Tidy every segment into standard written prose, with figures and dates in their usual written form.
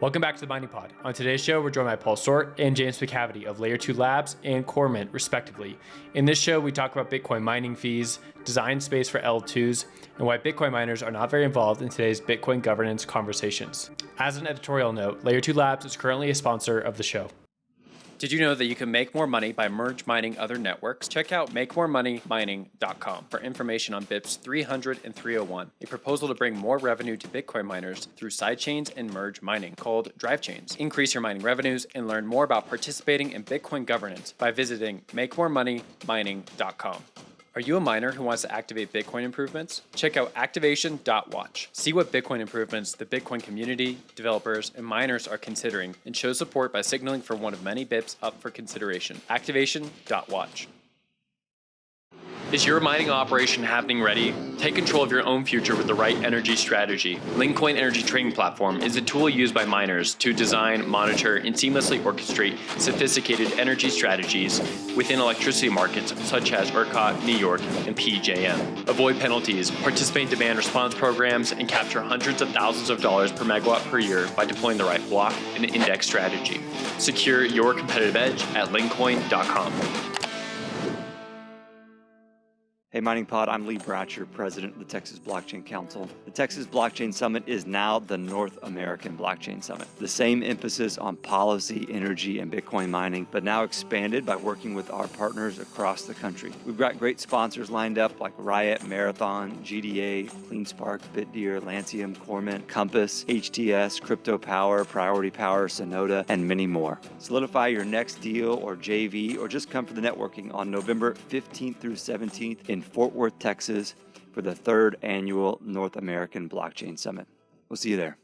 Welcome back to the Mining Pod. On today's show, we're joined by Paul Sztorc and James McAvity of Layer 2 Labs and Cormint, respectively. In this show, we talk about Bitcoin mining fees, design space for L2s, and why Bitcoin miners are not very involved in today's Bitcoin governance conversations. As an editorial note, Layer 2 Labs is currently a sponsor of the show. Did you know that you can make more money by merge mining other networks? Check out makemoremoneymining.com for information on BIPs 300 and 301, a proposal to bring more revenue to Bitcoin miners through sidechains and merge mining called Drivechains. Increase your mining revenues and learn more about participating in Bitcoin governance by visiting makemoremoneymining.com. Are you a miner who wants to activate Bitcoin improvements? Check out Activation.Watch. See what Bitcoin improvements the Bitcoin community, developers, and miners are considering, and show support by signaling for one of many BIPs up for consideration. Activation.Watch. Is your mining operation happening ready? Take control of your own future with the right energy strategy. Lincoin Energy Trading Platform is a tool used by miners to design, monitor, and seamlessly orchestrate sophisticated energy strategies within electricity markets such as ERCOT, New York, and PJM. Avoid penalties, participate in demand response programs, and capture hundreds of thousands of dollars per megawatt per year by deploying the right block and index strategy. Secure your competitive edge at lincoin.com. Hey Mining Pod, I'm Lee Bratcher, President of the Texas Blockchain Council. The Texas Blockchain Summit is now the North American Blockchain Summit. The same emphasis on policy, energy, and Bitcoin mining, but now expanded by working with our partners across the country. We've got great sponsors lined up like Riot, Marathon, GDA, CleanSpark, BitDeer, Lancium, Cormint, Compass, HTS, Crypto Power, Priority Power, Sonoda, and many more. Solidify your next deal or JV, or just come for the networking on November 15th through 17th in Fort Worth, Texas, for the 3rd annual North American Blockchain Summit. We'll see you there.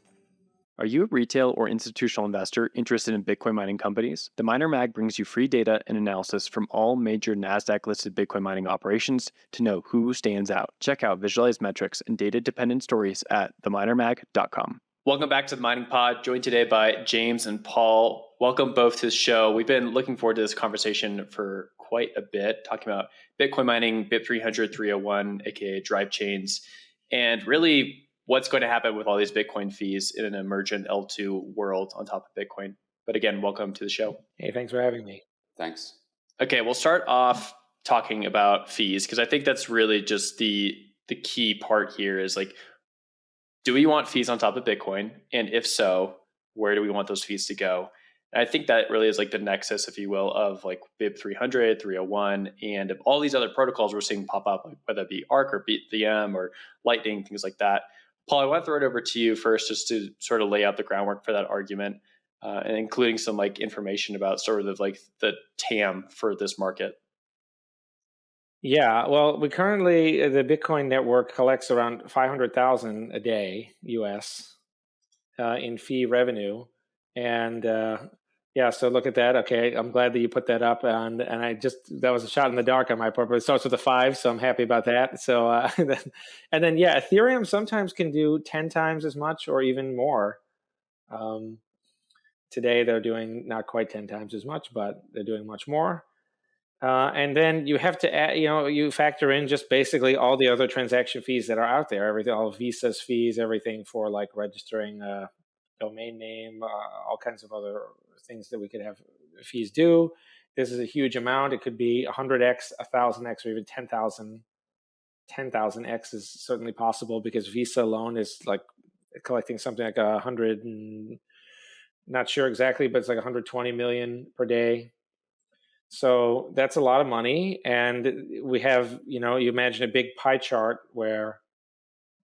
Are you a retail or institutional investor interested in Bitcoin mining companies? The Miner Mag brings you free data and analysis from all major NASDAQ-listed Bitcoin mining operations to know who stands out. Check out visualized metrics and data-dependent stories at theminermag.com. Welcome back to the Mining Pod, joined today by James and Paul. Welcome both to the show. We've been looking forward to this conversation for quite a bit, talking about Bitcoin mining, BIP 300, 301, aka Drivechains, and really what's going to happen with all these Bitcoin fees in an emergent L2 world on top of Bitcoin. But again, welcome to the show. Hey, thanks for having me. Thanks. Okay, we'll start off talking about fees, because I think that's really just the key part here is like, do we want fees on top of Bitcoin? And if so, where do we want those fees to go? And I think that really is like the nexus, if you will, of like BIP 300, 301, and of all these other protocols we're seeing pop up, like whether it be ARC or BitVM or Lightning, things like that. Paul, I want to throw it over to you first, just to sort of lay out the groundwork for that argument, and including some like information about sort of like the TAM for this market. Yeah, well, the Bitcoin network collects around 500,000 a day US in fee revenue. And so look at that. Okay, I'm glad that you put that up. And that was a shot in the dark on my part, but it starts with a 5, so I'm happy about that. So, and then Ethereum sometimes can do 10 times as much or even more. Today they're doing not quite 10 times as much, but they're doing much more. And then you have to add, you factor in just basically all the other transaction fees that are out there, everything, all Visa's fees, everything for like registering a domain name, all kinds of other things that we could have fees do. This is a huge amount. It could be 100x, 1,000x, or even 10,000. 10,000x is certainly possible because Visa alone is like collecting something like 100, not sure exactly, but it's like 120 million per day. So that's a lot of money. And we have, you imagine a big pie chart where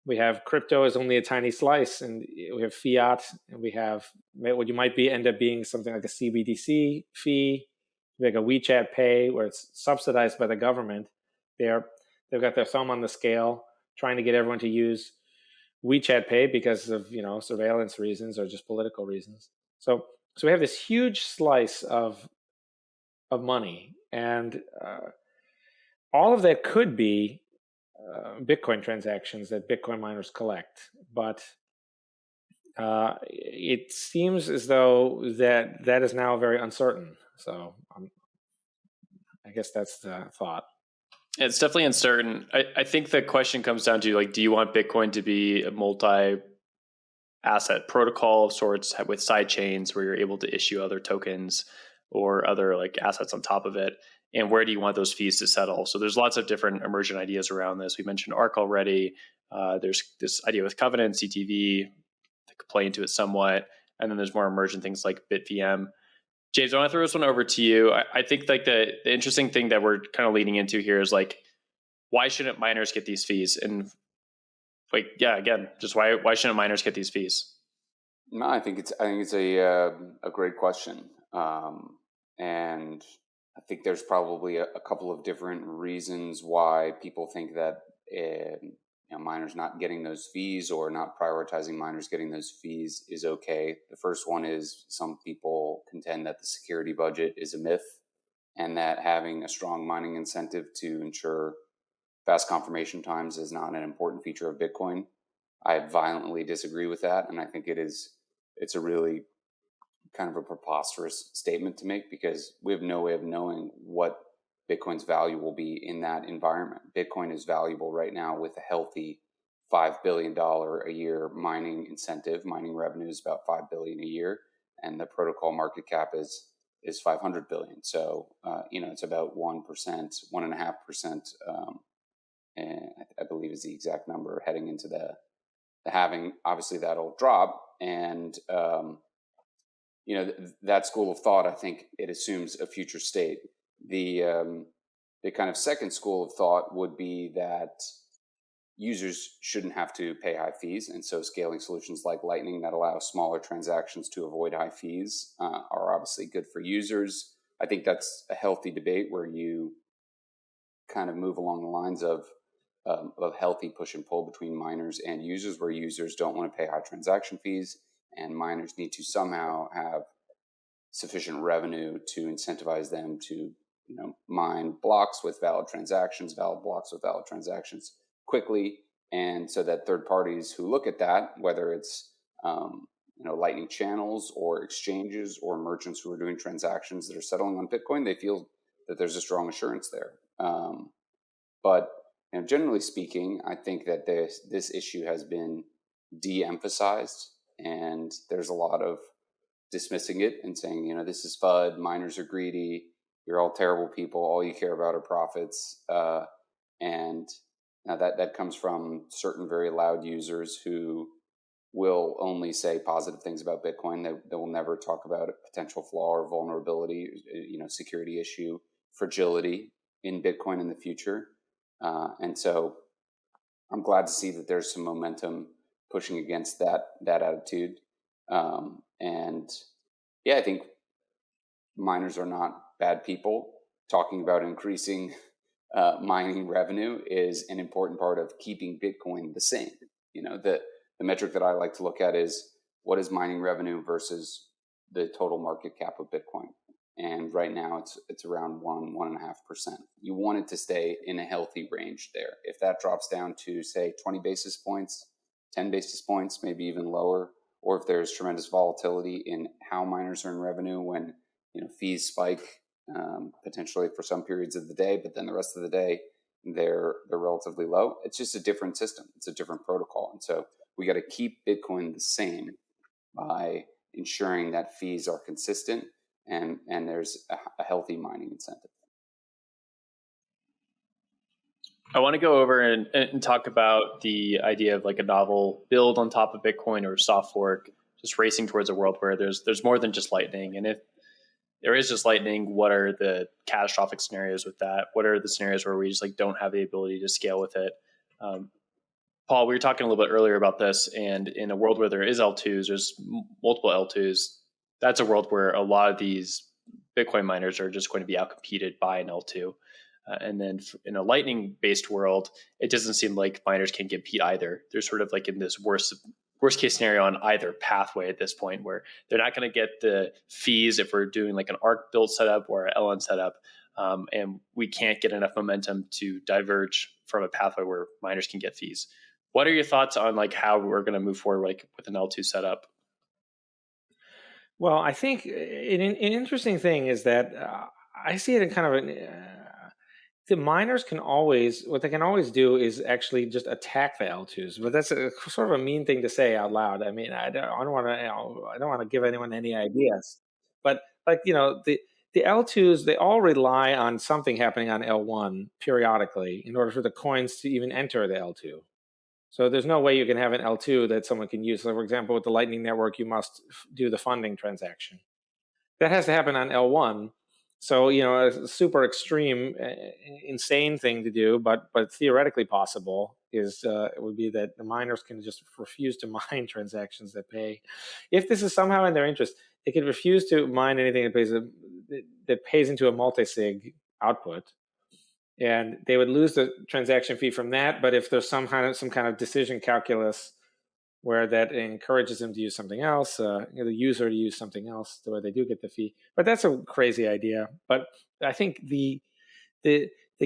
we have crypto is only a tiny slice, and we have fiat, and we have what you might end up being something like a CBDC fee, like a WeChat Pay, where it's subsidized by the government. They've got their thumb on the scale, trying to get everyone to use WeChat Pay because of surveillance reasons or just political reasons. So we have this huge slice of money, and all of that could be Bitcoin transactions that Bitcoin miners collect, but it seems as though that is now very uncertain. So I guess that's the thought. It's definitely uncertain. I think the question comes down to like, do you want Bitcoin to be a multi asset protocol of sorts with side chains where you're able to issue other tokens or other like assets on top of it? And where do you want those fees to settle? So there's lots of different emergent ideas around this. We mentioned ARC already. There's this idea with Covenant, CTV, that could play into it somewhat. And then there's more emergent things like BitVM. James, I want to throw this one over to you. I think like the interesting thing that we're kind of leading into here is like, why shouldn't miners get these fees? And like, yeah, again, just why shouldn't miners get these fees? No, I think it's a great question, and I think there's probably a couple of different reasons why people think that miners not getting those fees or not prioritizing miners getting those fees is okay. The first one is some people contend that the security budget is a myth, and that having a strong mining incentive to ensure fast confirmation times is not an important feature of Bitcoin. I violently disagree with that, and I think it's a really kind of a preposterous statement to make, because we have no way of knowing what Bitcoin's value will be in that environment. Bitcoin is valuable right now with a healthy $5 billion a year mining incentive. Mining revenue is about $5 billion a year, and the protocol market cap is $500 billion. So it's about 1%, 1.5%. And I believe is the exact number heading into the halving. Obviously, that'll drop, and that school of thought, I think it assumes a future state. The kind of second school of thought would be that users shouldn't have to pay high fees, and so scaling solutions like Lightning that allow smaller transactions to avoid high fees are obviously good for users. I think that's a healthy debate where you kind of move along the lines of healthy push and pull between miners and users, where users don't want to pay high transaction fees and miners need to somehow have sufficient revenue to incentivize them to mine blocks with valid blocks with valid transactions quickly, and so that third parties who look at that, whether it's Lightning channels or exchanges or merchants who are doing transactions that are settling on Bitcoin, they feel that there's a strong assurance there. But generally speaking, I think that this issue has been de-emphasized, and there's a lot of dismissing it and saying, this is FUD, miners are greedy, you're all terrible people, all you care about are profits. And now that comes from certain very loud users who will only say positive things about Bitcoin. They will never talk about a potential flaw or vulnerability, security issue, fragility in Bitcoin in the future. And so I'm glad to see that there's some momentum pushing against that attitude. And yeah, I think miners are not bad people. Talking about increasing mining revenue is an important part of keeping Bitcoin the same. The metric that I like to look at is what is mining revenue versus the total market cap of Bitcoin. And right now it's around 1.5%. You want it to stay in a healthy range there. If that drops down to, say, 20 basis points, 10 basis points, maybe even lower, or if there's tremendous volatility in how miners earn revenue when fees spike potentially for some periods of the day, but then the rest of the day they're relatively low. It's just a different system. It's a different protocol. And so we got to keep Bitcoin the same by ensuring that fees are consistent and there's a healthy mining incentive. I want to go over and talk about the idea of like a novel build on top of Bitcoin or soft fork, just racing towards a world where there's more than just Lightning. And if there is just Lightning, what are the catastrophic scenarios with that? What are the scenarios where we just like don't have the ability to scale with it? Paul, we were talking a little bit earlier about this, and in a world where there is L2s, there's multiple L2s, that's a world where a lot of these Bitcoin miners are just going to be outcompeted by an L2. And then in a Lightning-based world, it doesn't seem like miners can compete either. They're sort of like in this worst case scenario on either pathway at this point, where they're not going to get the fees if we're doing like an ARC build setup or an LN setup, and we can't get enough momentum to diverge from a pathway where miners can get fees. What are your thoughts on like how we're going to move forward like with an L2 setup? Well, I think an interesting thing is that I see it in kind of the miners can always, what they can always do is actually just attack the L2s, but that's sort of a mean thing to say out loud. I mean, I don't want to, I don't want to give anyone any ideas, but like, the L2s, they all rely on something happening on L1 periodically in order for the coins to even enter the L2. So there's no way you can have an L2 that someone can use. So for example, with the Lightning Network, you must do the funding transaction. That has to happen on L1. So, a super extreme, insane thing to do, but theoretically possible is it would be that the miners can just refuse to mine transactions that pay. If this is somehow in their interest, they can refuse to mine anything that pays into a multi-sig output, and they would lose the transaction fee from that. But if there's some kind of decision calculus where that encourages them to use something else, the user to use something else, where they do get the fee. But that's a crazy idea. But I think the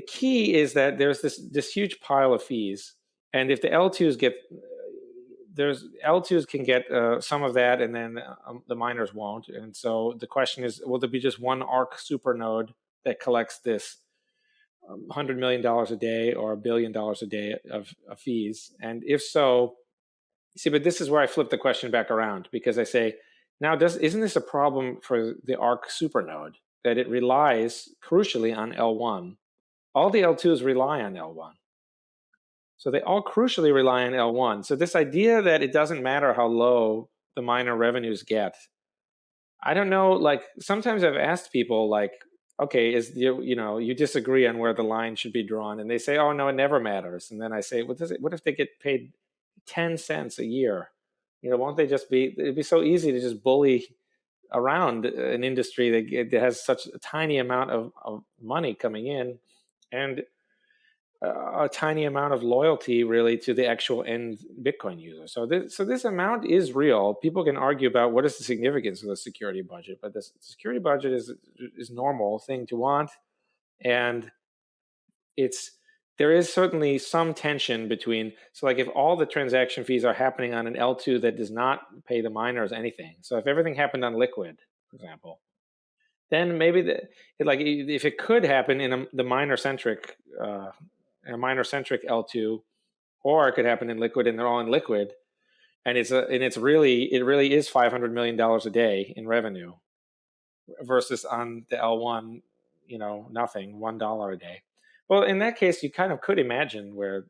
key is that there's this huge pile of fees, and if the L2s can get some of that, and then the miners won't. And so the question is, will there be just one ARC supernode that collects this $100 million a day or $1 billion a day of fees? And if so, see, but this is where I flip the question back around, because I say, now isn't this a problem for the ARC supernode, that it relies crucially on L1? All the L2s rely on L1. So they all crucially rely on L1. So this idea that it doesn't matter how low the miner revenues get, I don't know, like sometimes I've asked people like, okay, you disagree on where the line should be drawn, and they say, oh no, it never matters. And then I say, what if they get paid 10 cents a year? Won't they just it'd be so easy to just bully around an industry that has such a tiny amount of money coming in, and a tiny amount of loyalty really to the actual end Bitcoin user. So this amount is real. People can argue about what is the significance of the security budget, but the security budget is normal thing to want, and there is certainly some tension between, so like if all the transaction fees are happening on an L2 that does not pay the miners anything, so if everything happened on Liquid, for example, then maybe if it could happen in the miner-centric L2, or it could happen in Liquid and they're all in Liquid, and it really is $500 million a day in revenue, versus on the L1, nothing, $1 a day. Well, in that case, you kind of could imagine where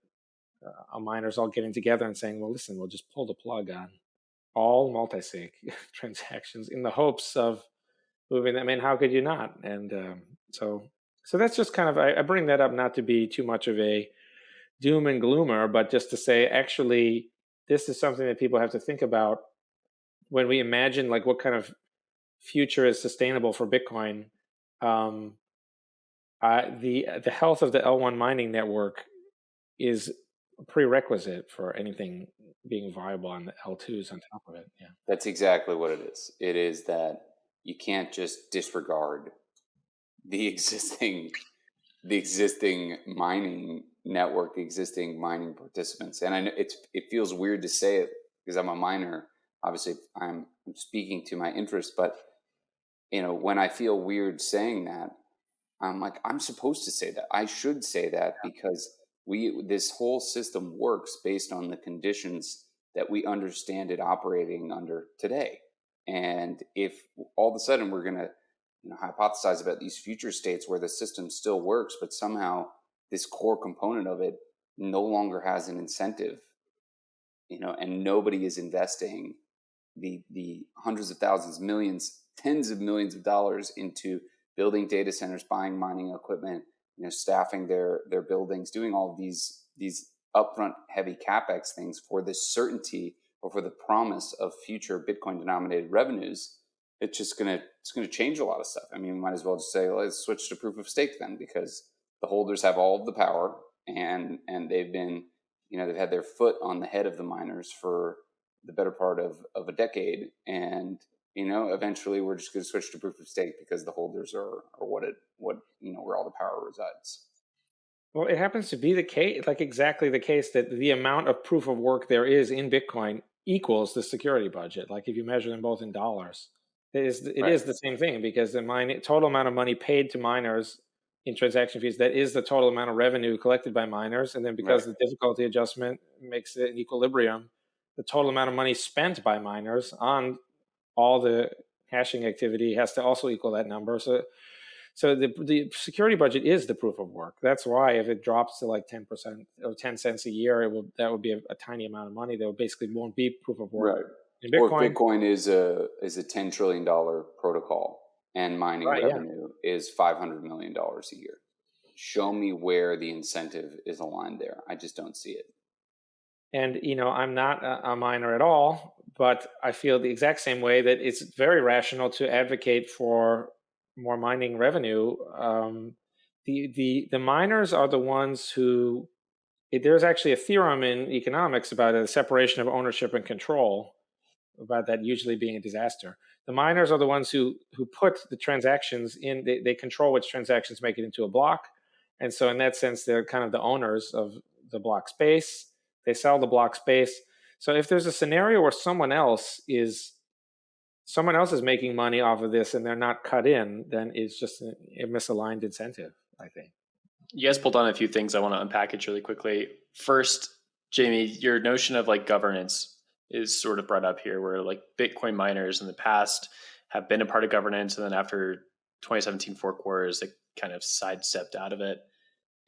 miners all getting together and saying, well, listen, we'll just pull the plug on all multi-sig transactions in the hopes of moving them. I mean, how could you not? And so that's just kind of, I bring that up not to be too much of a doom and gloomer, but just to say, actually, this is something that people have to think about when we imagine like what kind of future is sustainable for Bitcoin. The health of the L1 mining network is a prerequisite for anything being viable on the L2s on top of it. Yeah, that's exactly what it is. It is that you can't just disregard the existing mining network, the existing mining participants. And I know it feels weird to say it because I'm a miner. Obviously, I'm speaking to my interest, but when I feel weird saying that, I'm like, I'm supposed to say that. I should say that because this whole system works based on the conditions that we understand it operating under today. And if all of a sudden we're going to hypothesize about these future states where the system still works, but somehow this core component of it no longer has an incentive, and nobody is investing the hundreds of thousands, millions, tens of millions of dollars into building data centers, buying mining equipment, staffing their buildings, doing all of these upfront heavy capex things for the certainty or for the promise of future Bitcoin denominated revenues. It's going to change a lot of stuff. I mean, we might as well just say, let's switch to proof of stake then, because the holders have all of the power, and they've been, they've had their foot on the head of the miners for the better part of a decade, and eventually we're just going to switch to proof of stake because the holders are where all the power resides. Well, it happens to be the case, like exactly the case, that the amount of proof of work there is in Bitcoin equals the security budget. Like if you measure them both in dollars, it is the same thing, because the total amount of money paid to miners in transaction fees, that is the total amount of revenue collected by miners. And then because the difficulty adjustment makes it an equilibrium, the total amount of money spent by miners on all the hashing activity has to also equal that number. So the security budget is the proof of work. That's why if it drops to like 10% or 10 cents a year, that would be a tiny amount of money. That basically won't be proof of work. Right. In Bitcoin, or if Bitcoin is a $10 trillion protocol and mining revenue is $500 million a year. Show me where the incentive is aligned there. I just don't see it. And, I'm not a miner at all, but I feel the exact same way that it's very rational to advocate for more mining revenue. The miners are the ones who, there's actually a theorem in economics about a separation of ownership and control, about that usually being a disaster. The miners are the ones who put the transactions in, they control which transactions make it into a block. And so in that sense, they're kind of the owners of the block space. They sell the block space. So if there's a scenario where someone else is making money off of this and they're not cut in, then it's just a misaligned incentive, I think. You guys pulled on a few things I want to unpackage really quickly. First, Jamie, your notion of like governance is sort of brought up here, where like Bitcoin miners in the past have been a part of governance, and then after 2017 fork wars, they kind of sidestepped out of it.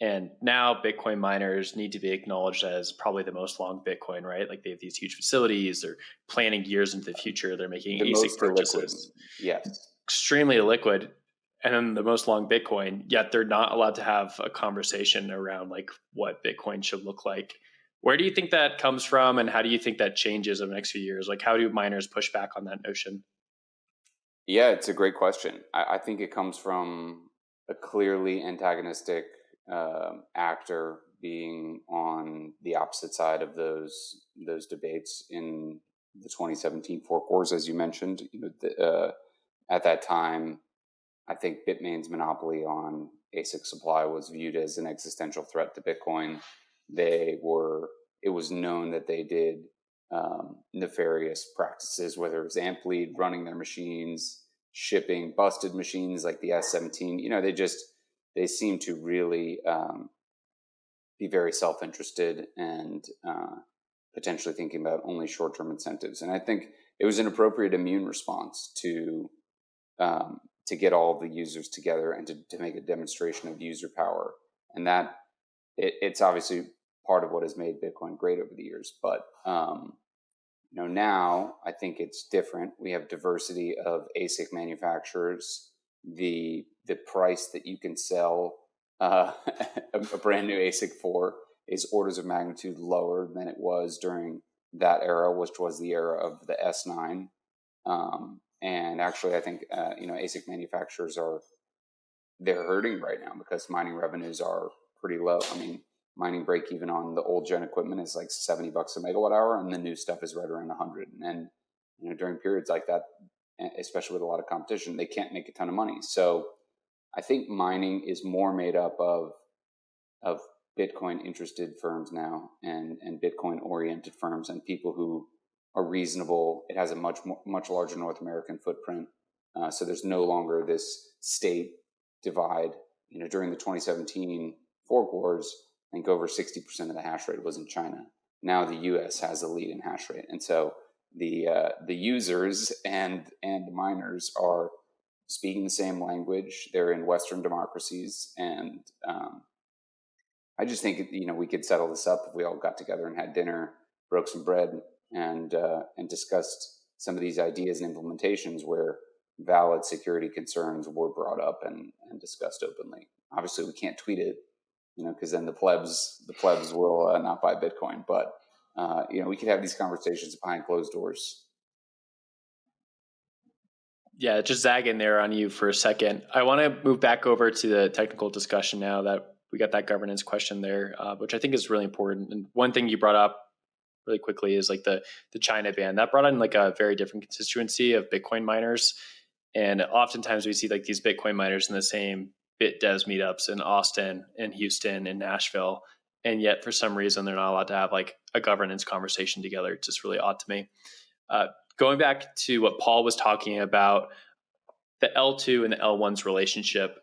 And now Bitcoin miners need to be acknowledged as probably the most long Bitcoin, right? Like they have these huge facilities, they're planning years into the future, they're making the ASIC most purchases. Illiquid. Yes. Extremely illiquid, and then the most long Bitcoin, yet they're not allowed to have a conversation around like what Bitcoin should look like. Where do you think that comes from, and how do you think that changes over the next few years? Like, how do miners push back on that notion? Yeah, it's a great question. I think it comes from a clearly antagonistic actor being on the opposite side of those debates in the 2017 fork wars, as you mentioned. At that time, I think Bitmain's monopoly on ASIC supply was viewed as an existential threat to Bitcoin. It was known that they did nefarious practices, whether it was amp lead, running their machines, shipping busted machines like the S17. They seem to really be very self-interested and potentially thinking about only short-term incentives. And I think it was an appropriate immune response to get all the users together and to make a demonstration of user power. And that it's obviously part of what has made Bitcoin great over the years. But now I think it's different. We have diversity of ASIC manufacturers. The price that you can sell a brand new ASIC for is orders of magnitude lower than it was during that era, which was the era of the S9. And actually, I think ASIC manufacturers they're hurting right now because mining revenues are pretty low. I mean, mining break even on the old gen equipment is like $70 a megawatt hour, and the new stuff is right around 100. And during periods like that, especially with a lot of competition, they can't make a ton of money. So I think mining is more made up of Bitcoin interested firms now and Bitcoin oriented firms and people who are reasonable. It has a much larger North American footprint. So there's no longer this state divide. During the 2017 fork wars, I think over 60% of the hash rate was in China. Now the US has the lead in hash rate. And so the users and the miners are speaking the same language. They're in Western democracies. And I just think, we could settle this up if we all got together and had dinner, broke some bread, and discussed some of these ideas and implementations where valid security concerns were brought up and discussed openly. Obviously, we can't tweet it, because then the plebs will not buy Bitcoin. But we could have these conversations behind closed doors. Yeah, just zagging there on you for a second. I want to move back over to the technical discussion now that we got that governance question there, which I think is really important. And one thing you brought up really quickly is like the China ban. That brought in like a very different constituency of Bitcoin miners. And oftentimes we see like these Bitcoin miners in the same BitDevs meetups in Austin, in Houston, in Nashville. And yet for some reason, they're not allowed to have like a governance conversation together. It's just really odd to me. Going back to what Paul was talking about, the L2 and the L1's relationship,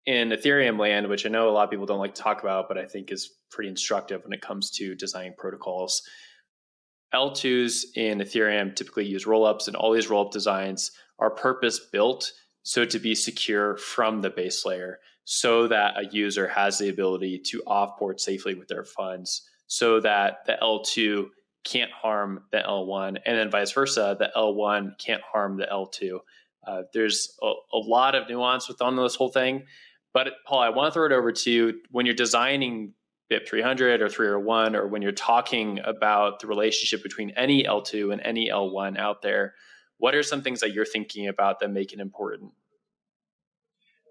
in Ethereum land, which I know a lot of people don't like to talk about, but I think is pretty instructive when it comes to designing protocols. L2s in Ethereum typically use rollups, and all these rollup designs are purpose built so to be secure from the base layer, so that a user has the ability to offboard safely with their funds, so that the L2 can't harm the L1, and then vice versa, the L1 can't harm the L2. There's a lot of nuance within this whole thing. But Paul, I want to throw it over to you. When you're designing BIP 300 or 301, or when you're talking about the relationship between any L2 and any L1 out there, what are some things that you're thinking about that make it important?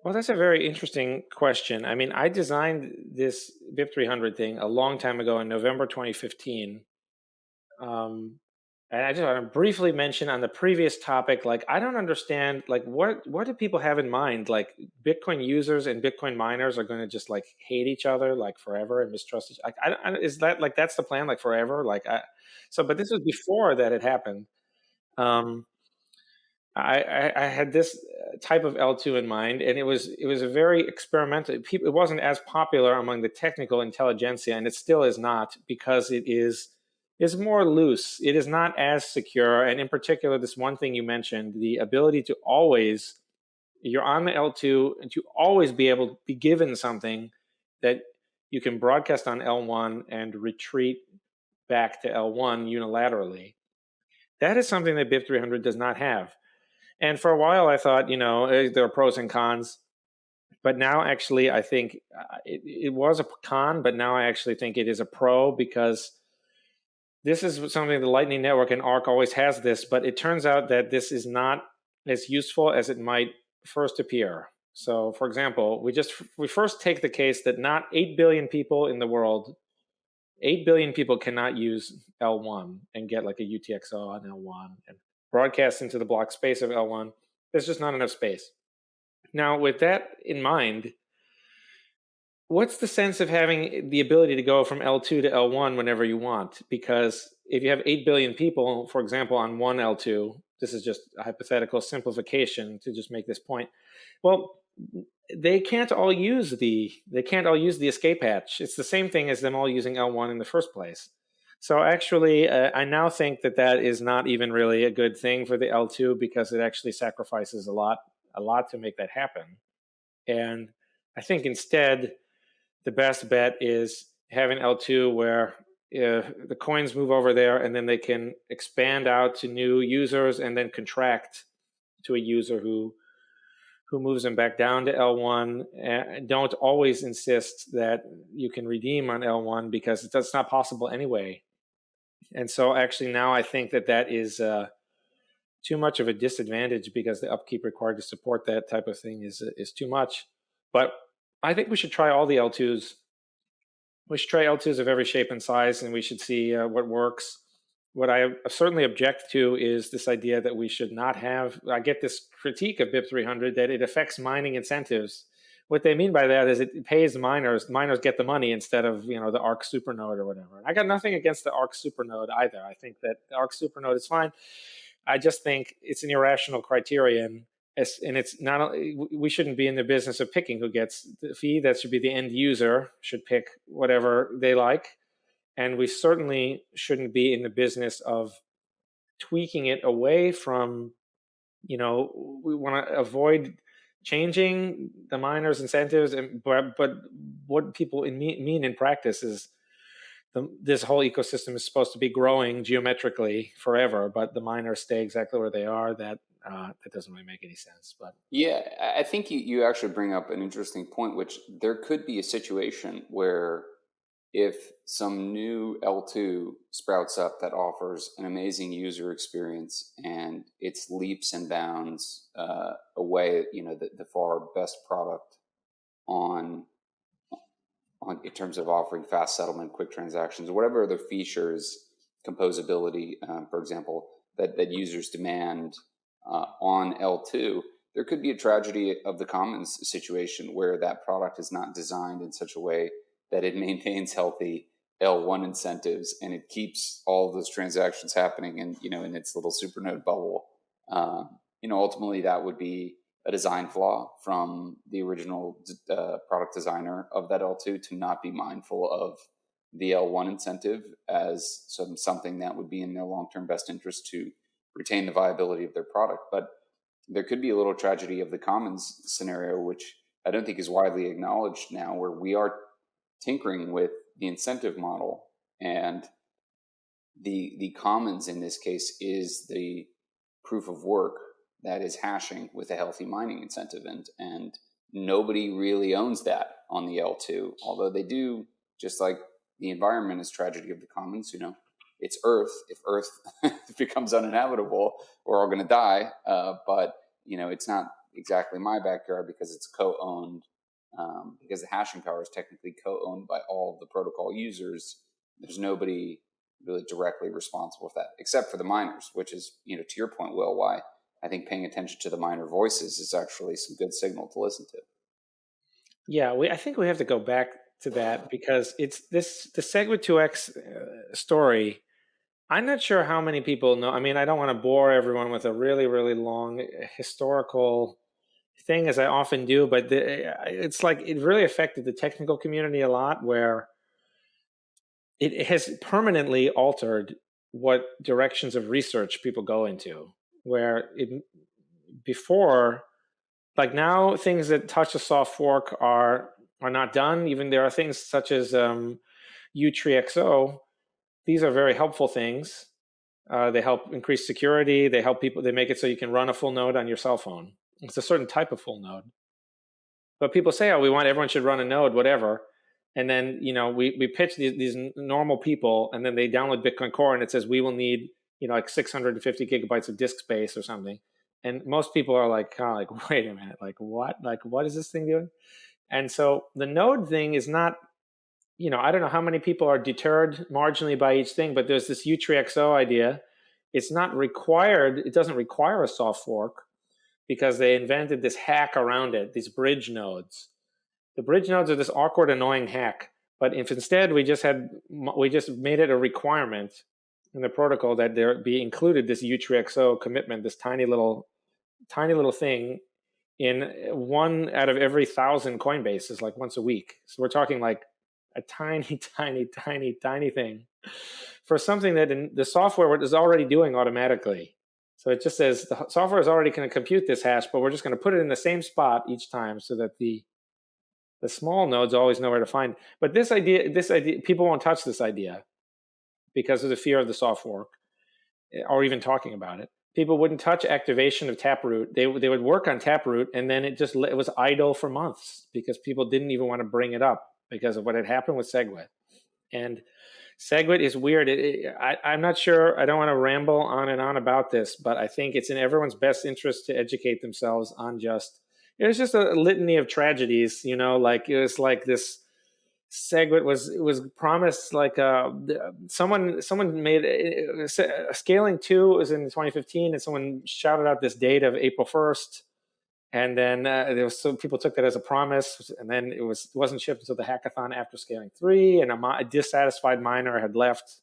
Well, that's a very interesting question. I mean, I designed this BIP 300 thing a long time ago in November 2015. And I just want to briefly mention on the previous topic, like, I don't understand, like, what do people have in mind? Like, Bitcoin users and Bitcoin miners are going to just like hate each other like forever and mistrust each. Like, is that like that's the plan, like forever? Like, but this was before that had happened. Um, I had this type of L2 in mind, and it was a very experimental. It wasn't as popular among the technical intelligentsia, and it still is not, because it is more loose. It is not as secure, and in particular, this one thing you mentioned, the ability to always, you're on the L2, and to always be able to be given something that you can broadcast on L1 and retreat back to L1 unilaterally. That is something that BIP 300 does not have. And for a while, I thought, there are pros and cons. But now, actually, I think it was a con, but now I actually think it is a pro, because this is something the Lightning Network and ARC always has this, but it turns out that this is not as useful as it might first appear. So, for example, we first take the case that not 8 billion people in the world, 8 billion people cannot use L1 and get like a UTXO on L1 and broadcast into the block space of L1. There's just not enough space. Now, with that in mind, what's the sense of having the ability to go from L2 to L1 whenever you want? Because if you have 8 billion people, for example, on one L2, this is just a hypothetical simplification to just make this point. Well, they can't all use the escape hatch. It's the same thing as them all using L1 in the first place. So actually, I now think that is not even really a good thing for the L2, because it actually sacrifices a lot to make that happen. And I think instead, the best bet is having L2 where the coins move over there, and then they can expand out to new users and then contract to a user who moves them back down to L1. And don't always insist that you can redeem on L1, because that's not possible anyway. And so actually now I think that is too much of a disadvantage, because the upkeep required to support that type of thing is too much. But I think we should try all the L2s. We should try L2s of every shape and size, and we should see what works. What I certainly object to is this idea that we should not have, I get this critique of BIP 300 that it affects mining incentives. What they mean by that is it pays miners get the money instead of, the ARC supernode or whatever. I got nothing against the ARC supernode either. I think that the ARC supernode is fine. I just think it's an irrational criterion, and it's not. We shouldn't be in the business of picking who gets the fee. That should be the end user should pick whatever they like, and we certainly shouldn't be in the business of tweaking it away from. We want to avoid changing the miners' incentives, but what people mean in practice is this whole ecosystem is supposed to be growing geometrically forever, but the miners stay exactly where they are. That doesn't really make any sense. But yeah, I think you actually bring up an interesting point, which there could be a situation where if some new L2 sprouts up that offers an amazing user experience and it's leaps and bounds away, the far best product on in terms of offering fast settlement, quick transactions, whatever other features, composability, for example, that users demand on L2, there could be a tragedy of the commons situation where that product is not designed in such a way that it maintains healthy L1 incentives and it keeps all of those transactions happening in its little supernode bubble. Ultimately that would be a design flaw from the original product designer of that L2 to not be mindful of the L1 incentive as something that would be in their long-term best interest to retain the viability of their product. But there could be a little tragedy of the commons scenario, which I don't think is widely acknowledged now, where we are tinkering with the incentive model, and the commons in this case is the proof of work that is hashing with a healthy mining incentive, and nobody really owns that on the L2, although they do, just like the environment is tragedy of the commons. It's Earth. If Earth becomes uninhabitable, we're all going to die. But it's not exactly my backyard because it's co-owned, because the hashing power is technically co-owned by all of the protocol users. There's nobody really directly responsible for that, except for the miners, which is, to your point, Will, why I think paying attention to the miner voices is actually some good signal to listen to. Yeah, I think we have to go back to that because it's the SegWit2x story. I'm not sure how many people know. I mean, I don't want to bore everyone with a really, really long historical thing, as I often do, but it's like it really affected the technical community a lot, where it has permanently altered what directions of research people go into. Where before, like now, things that touch a soft fork are not done. Even there are things such as U3XO. These are very helpful things. They help increase security. They help people. They make it so you can run a full node on your cell phone. It's a certain type of full node. But people say, "Oh, everyone should run a node, whatever." And then we pitch these normal people, and then they download Bitcoin Core, and it says we will need like 650 gigabytes of disk space or something. And most people are like, wait a minute, like what? Like what is this thing doing? And so the node thing is not. I don't know how many people are deterred marginally by each thing, but there's this U3XO idea. It's not required. It doesn't require a soft fork because they invented this hack around it, these bridge nodes. The bridge nodes are this awkward, annoying hack. But if instead we just made it a requirement in the protocol that there be included this U3XO commitment, this tiny little thing in 1 out of every 1,000 Coinbases, like once a week. So we're talking like a tiny, tiny, tiny, tiny thing for something that the software is already doing automatically. So it just says the software is already going to compute this hash, but we're just going to put it in the same spot each time so that the small nodes always know where to find. But this idea, people won't touch this idea because of the fear of the soft fork or even talking about it. People wouldn't touch activation of Taproot. They would work on Taproot, and then it was idle for months because people didn't even want to bring it up because of what had happened with SegWit. And SegWit is weird. I'm not sure. I don't want to ramble on and on about this, but I think it's in everyone's best interest to educate themselves on it was just a litany of tragedies, like it was like this SegWit was promised like someone made scaling 2 was in 2015, and someone shouted out this date of April 1st. And then there was some people took that as a promise, and then it wasn't shipped until the hackathon after scaling 3, and a dissatisfied miner had left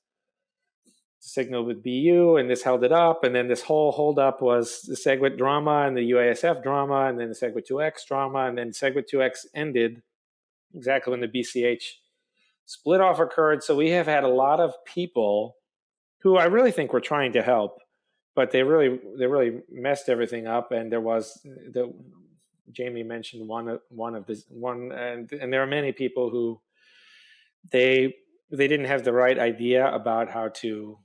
to signal with BU, and this held it up. And then this whole holdup was the SegWit drama and the UASF drama, and then the SegWit2x drama, and then SegWit2x ended exactly when the BCH split off occurred. So we have had a lot of people who I really think were trying to help, but they really messed everything up. And Jamie mentioned and there are many people who they didn't have the right idea about how to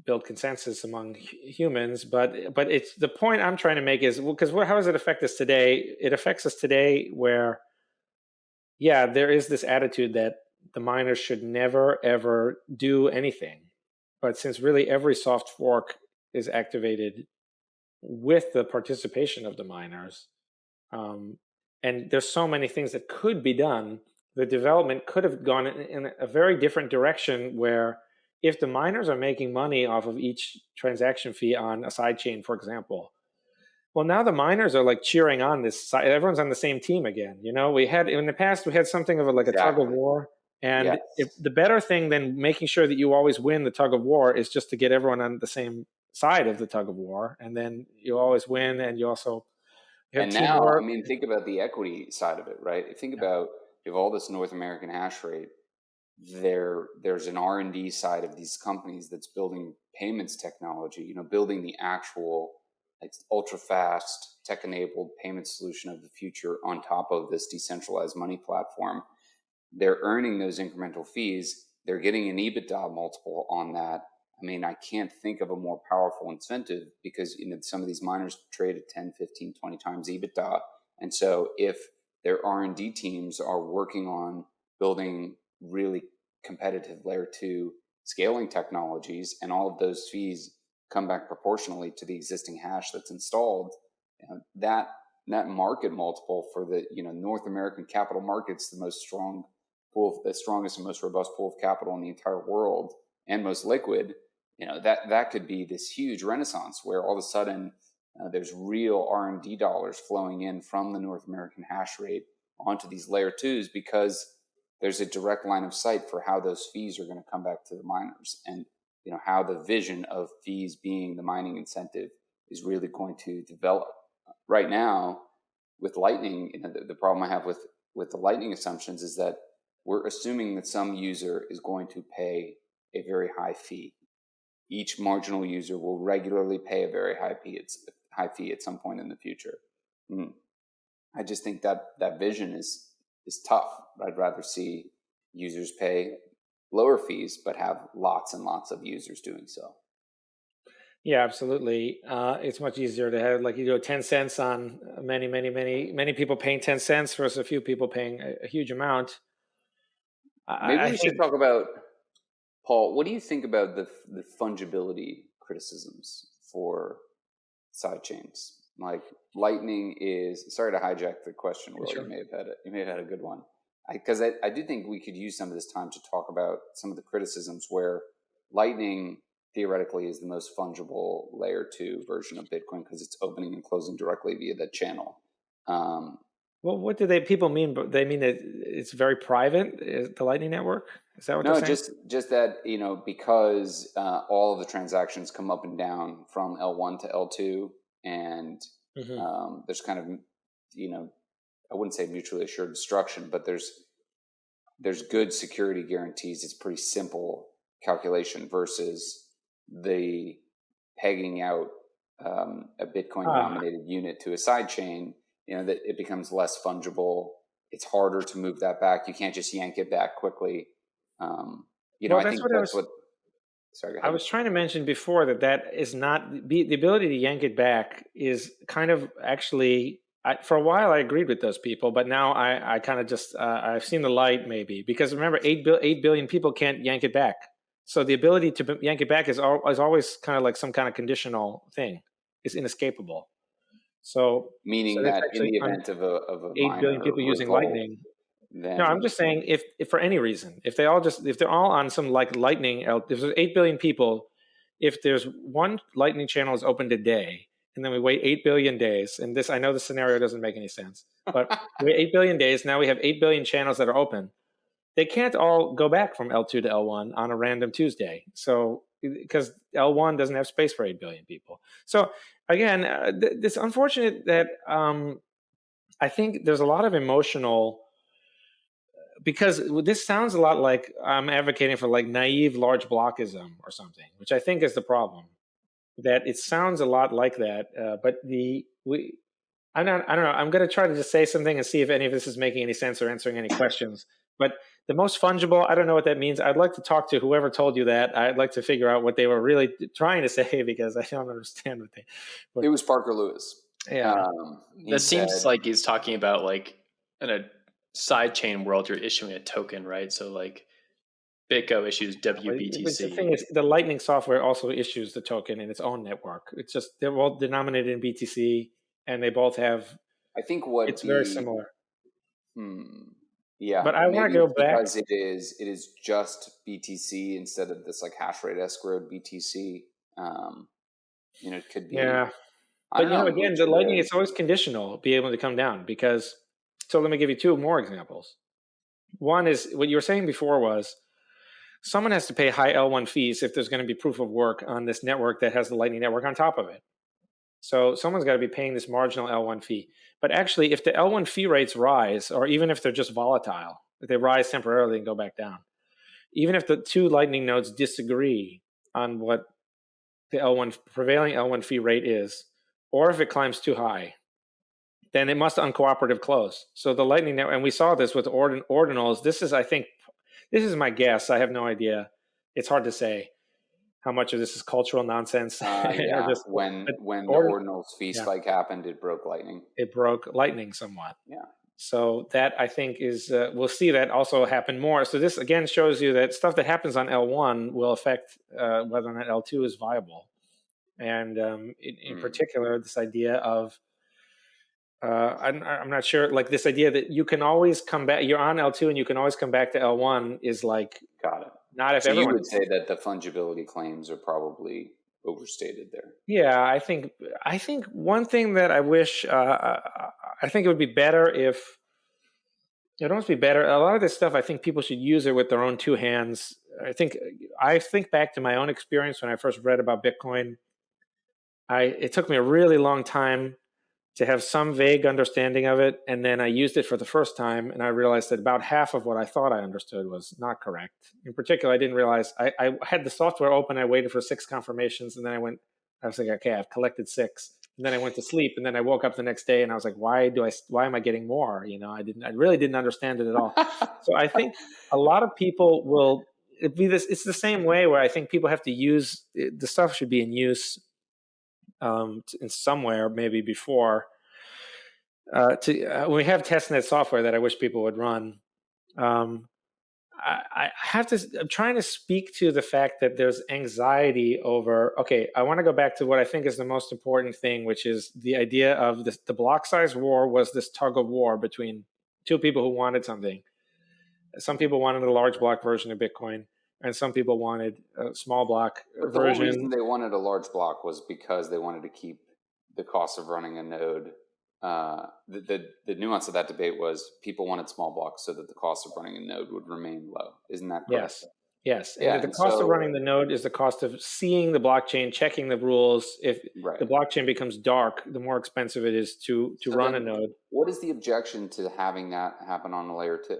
build consensus among humans. But it's the point I'm trying to make is because how does it affect us today? It affects us today where, yeah, there is this attitude that the miners should never ever do anything. But since really every soft fork is activated with the participation of the miners, and there's so many things that could be done, the development could have gone in a very different direction where if the miners are making money off of each transaction fee on a sidechain, for example, well, now the miners are like cheering on this side. Everyone's on the same team again. We had in the past, we had something of a tug of war. And if the better thing than making sure that you always win the tug of war is just to get everyone on the same side of the tug of war. And then you always win, and you also And now, I mean, think about the equity side of it, right? Think about, you have all this North American hash rate. There's an R&D side of these companies that's building payments technology, building the actual like ultra fast tech enabled payment solution of the future on top of this decentralized money platform. They're earning those incremental fees. They're getting an EBITDA multiple on that. I mean, I can't think of a more powerful incentive because some of these miners trade at 10, 15, 20 times EBITDA. And so if their R&D teams are working on building really competitive layer 2 scaling technologies, and all of those fees come back proportionally to the existing hash that's installed, that market multiple for the North American capital markets, the strongest and most robust pool of capital in the entire world and most liquid, that could be this huge renaissance where all of a sudden there's real R&D dollars flowing in from the North American hash rate onto these layer 2s because there's a direct line of sight for how those fees are going to come back to the miners, and how the vision of fees being the mining incentive is really going to develop. Right now, with Lightning, the problem I have with the Lightning assumptions is that we're assuming that some user is going to pay a very high fee. Each marginal user will regularly pay a very high fee at some point in the future. I just think that vision is tough. I'd rather see users pay lower fees, but have lots and lots of users doing so. Yeah, absolutely. It's much easier to have 10 cents on many people paying 10 cents versus a few people paying a huge amount. Maybe we should talk about, Paul, what do you think about the fungibility criticisms for sidechains? Like Lightning is, sorry to hijack the question, Will, sure. You may have had a good one. Because I do think we could use some of this time to talk about some of the criticisms where Lightning theoretically is the most fungible layer 2 version of Bitcoin because it's opening and closing directly via that channel. Well, what do people mean? They mean that it's very private, the Lightning Network? Is that what they're saying? No, just that, because all of the transactions come up and down from L1 to L2, and there's kind of, I wouldn't say mutually assured destruction, but there's good security guarantees. It's pretty simple calculation versus the pegging out a Bitcoin denominated unit to a sidechain, that it becomes less fungible. It's harder to move that back. You can't just yank it back quickly. I think that's what. Sorry, go ahead. I was trying to mention before that is not the ability to yank it back is kind of actually. For a while, I agreed with those people, but now I kind of just I've seen the light maybe because remember 8 billion people can't yank it back. So the ability to yank it back is always kind of like some kind of conditional thing. It's inescapable. So meaning that in the event of a 8 billion people using Lightning. No, I'm just saying if for any reason, if they're all on some like Lightning, if there's 8 billion people, if there's one Lightning channel is open today, and then we wait 8 billion days, and I know the scenario doesn't make any sense, but we wait 8 billion days, now we have 8 billion channels that are open. They can't all go back from L2 to L1 on a random Tuesday. So, because L1 doesn't have space for 8 billion people. So again, it's unfortunate that I think there's a lot of emotional, because this sounds a lot like I'm advocating for like naive large blockism or something, which I think is the problem. That it sounds a lot like that, but I don't know. I'm going to try to just say something and see if any of this is making any sense or answering any questions. But the most fungible, I don't know what that means. I'd like to talk to whoever told you that. I'd like to figure out what they were really trying to say because I don't understand what it was Parker Lewis. Yeah, that seems like he's talking about like in a sidechain world, you're issuing a token, right? So like BitGo issues WBTC. But the thing is, the Lightning software also issues the token in its own network. It's just they're both denominated in BTC, and they both have. I think it's very similar. Yeah, but I want to go back because it is just BTC instead of this like hash rate escrowed BTC. It could be. Yeah, but again, the Lightning it's always conditional, be able to come down because. So let me give you two more examples. One is what you were saying before was. Someone has to pay high L1 fees if there's going to be proof of work on this network that has the Lightning Network on top of it. So someone's got to be paying this marginal L1 fee. But actually, if the L1 fee rates rise, or even if they're just volatile, if they rise temporarily and go back down, even if the two Lightning nodes disagree on what the prevailing L1 fee rate is, or if it climbs too high, then it must uncooperative close. So the Lightning network, and we saw this with ordinals. This is, I think, this is my guess. I have no idea. It's hard to say how much of this is cultural nonsense. Yeah, just, when the ordinals fee spike happened, it broke Lightning. It broke Lightning somewhat. Yeah. So that, I think, is we'll see that also happen more. So this again shows you that stuff that happens on L1 will affect whether or not L2 is viable. And in particular, this idea of I'm not sure, like this idea that you can always come back. You're on L2 and you can always come back to L1 is like, got it. Not if so everyone. You would say that the fungibility claims are probably overstated there. Yeah, I think one thing that I wish I think it would be better if it would almost be better. A lot of this stuff, I think people should use it with their own two hands. I think back to my own experience when I first read about Bitcoin. It took me a really long time to have some vague understanding of it, and then I used it for the first time, and I realized that about half of what I thought I understood was not correct. In particular, I didn't realize I had the software open. I waited for 6 confirmations, and then I was like, okay, I've collected 6, and then I went to sleep, and then I woke up the next day, and I was like, why am I getting more? I really didn't understand it at all. So I think a lot of people will be this. It's the same way where I think people have to use the stuff should be in use. In somewhere maybe before we have testnet software that I wish people would run. I'm trying to speak to the fact that there's anxiety over, okay, I want to go back to what I think is the most important thing, which is the idea of the block size war was this tug of war between two people who wanted something. Some people wanted a large block version of Bitcoin, and some people wanted a small block version. The whole reason they wanted a large block was because they wanted to keep the cost of running a node. The nuance of that debate was people wanted small blocks so that the cost of running a node would remain low. Isn't that correct? Yes. And the cost of running the node is the cost of seeing the blockchain, checking the rules. If the blockchain becomes dark, the more expensive it is to run a node. What is the objection to having that happen on a layer 2?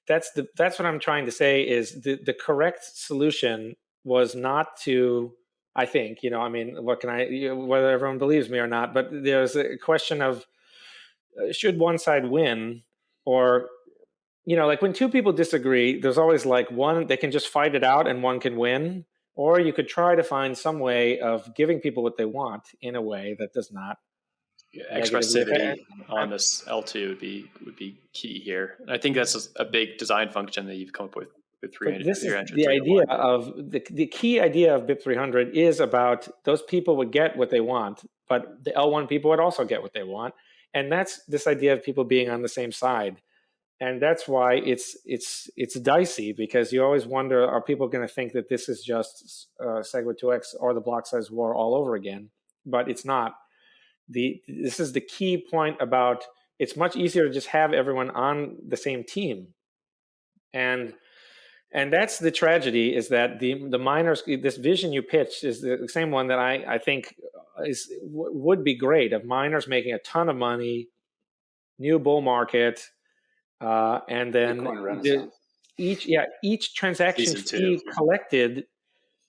That's what I'm trying to say is the correct solution was not to, I think, whether everyone believes me or not, but there's a question of should one side win, or, like when two people disagree, there's always like one, they can just fight it out and one can win, or you could try to find some way of giving people what they want in a way that does not. Expressivity on this L2 would be key here. And I think that's a big design function that you've come up with 300. This is the idea of the key idea of BIP 300 is about those people would get what they want, but the L1 people would also get what they want, and that's this idea of people being on the same side, and that's why it's dicey, because you always wonder, are people going to think that this is just SegWit 2x or the block size war all over again? But it's not. This is the key point about it's much easier to just have everyone on the same team, and that's the tragedy, is that the miners, this vision you pitched is the same one that I think would be great, of miners making a ton of money, new bull market, and then each transaction fee collected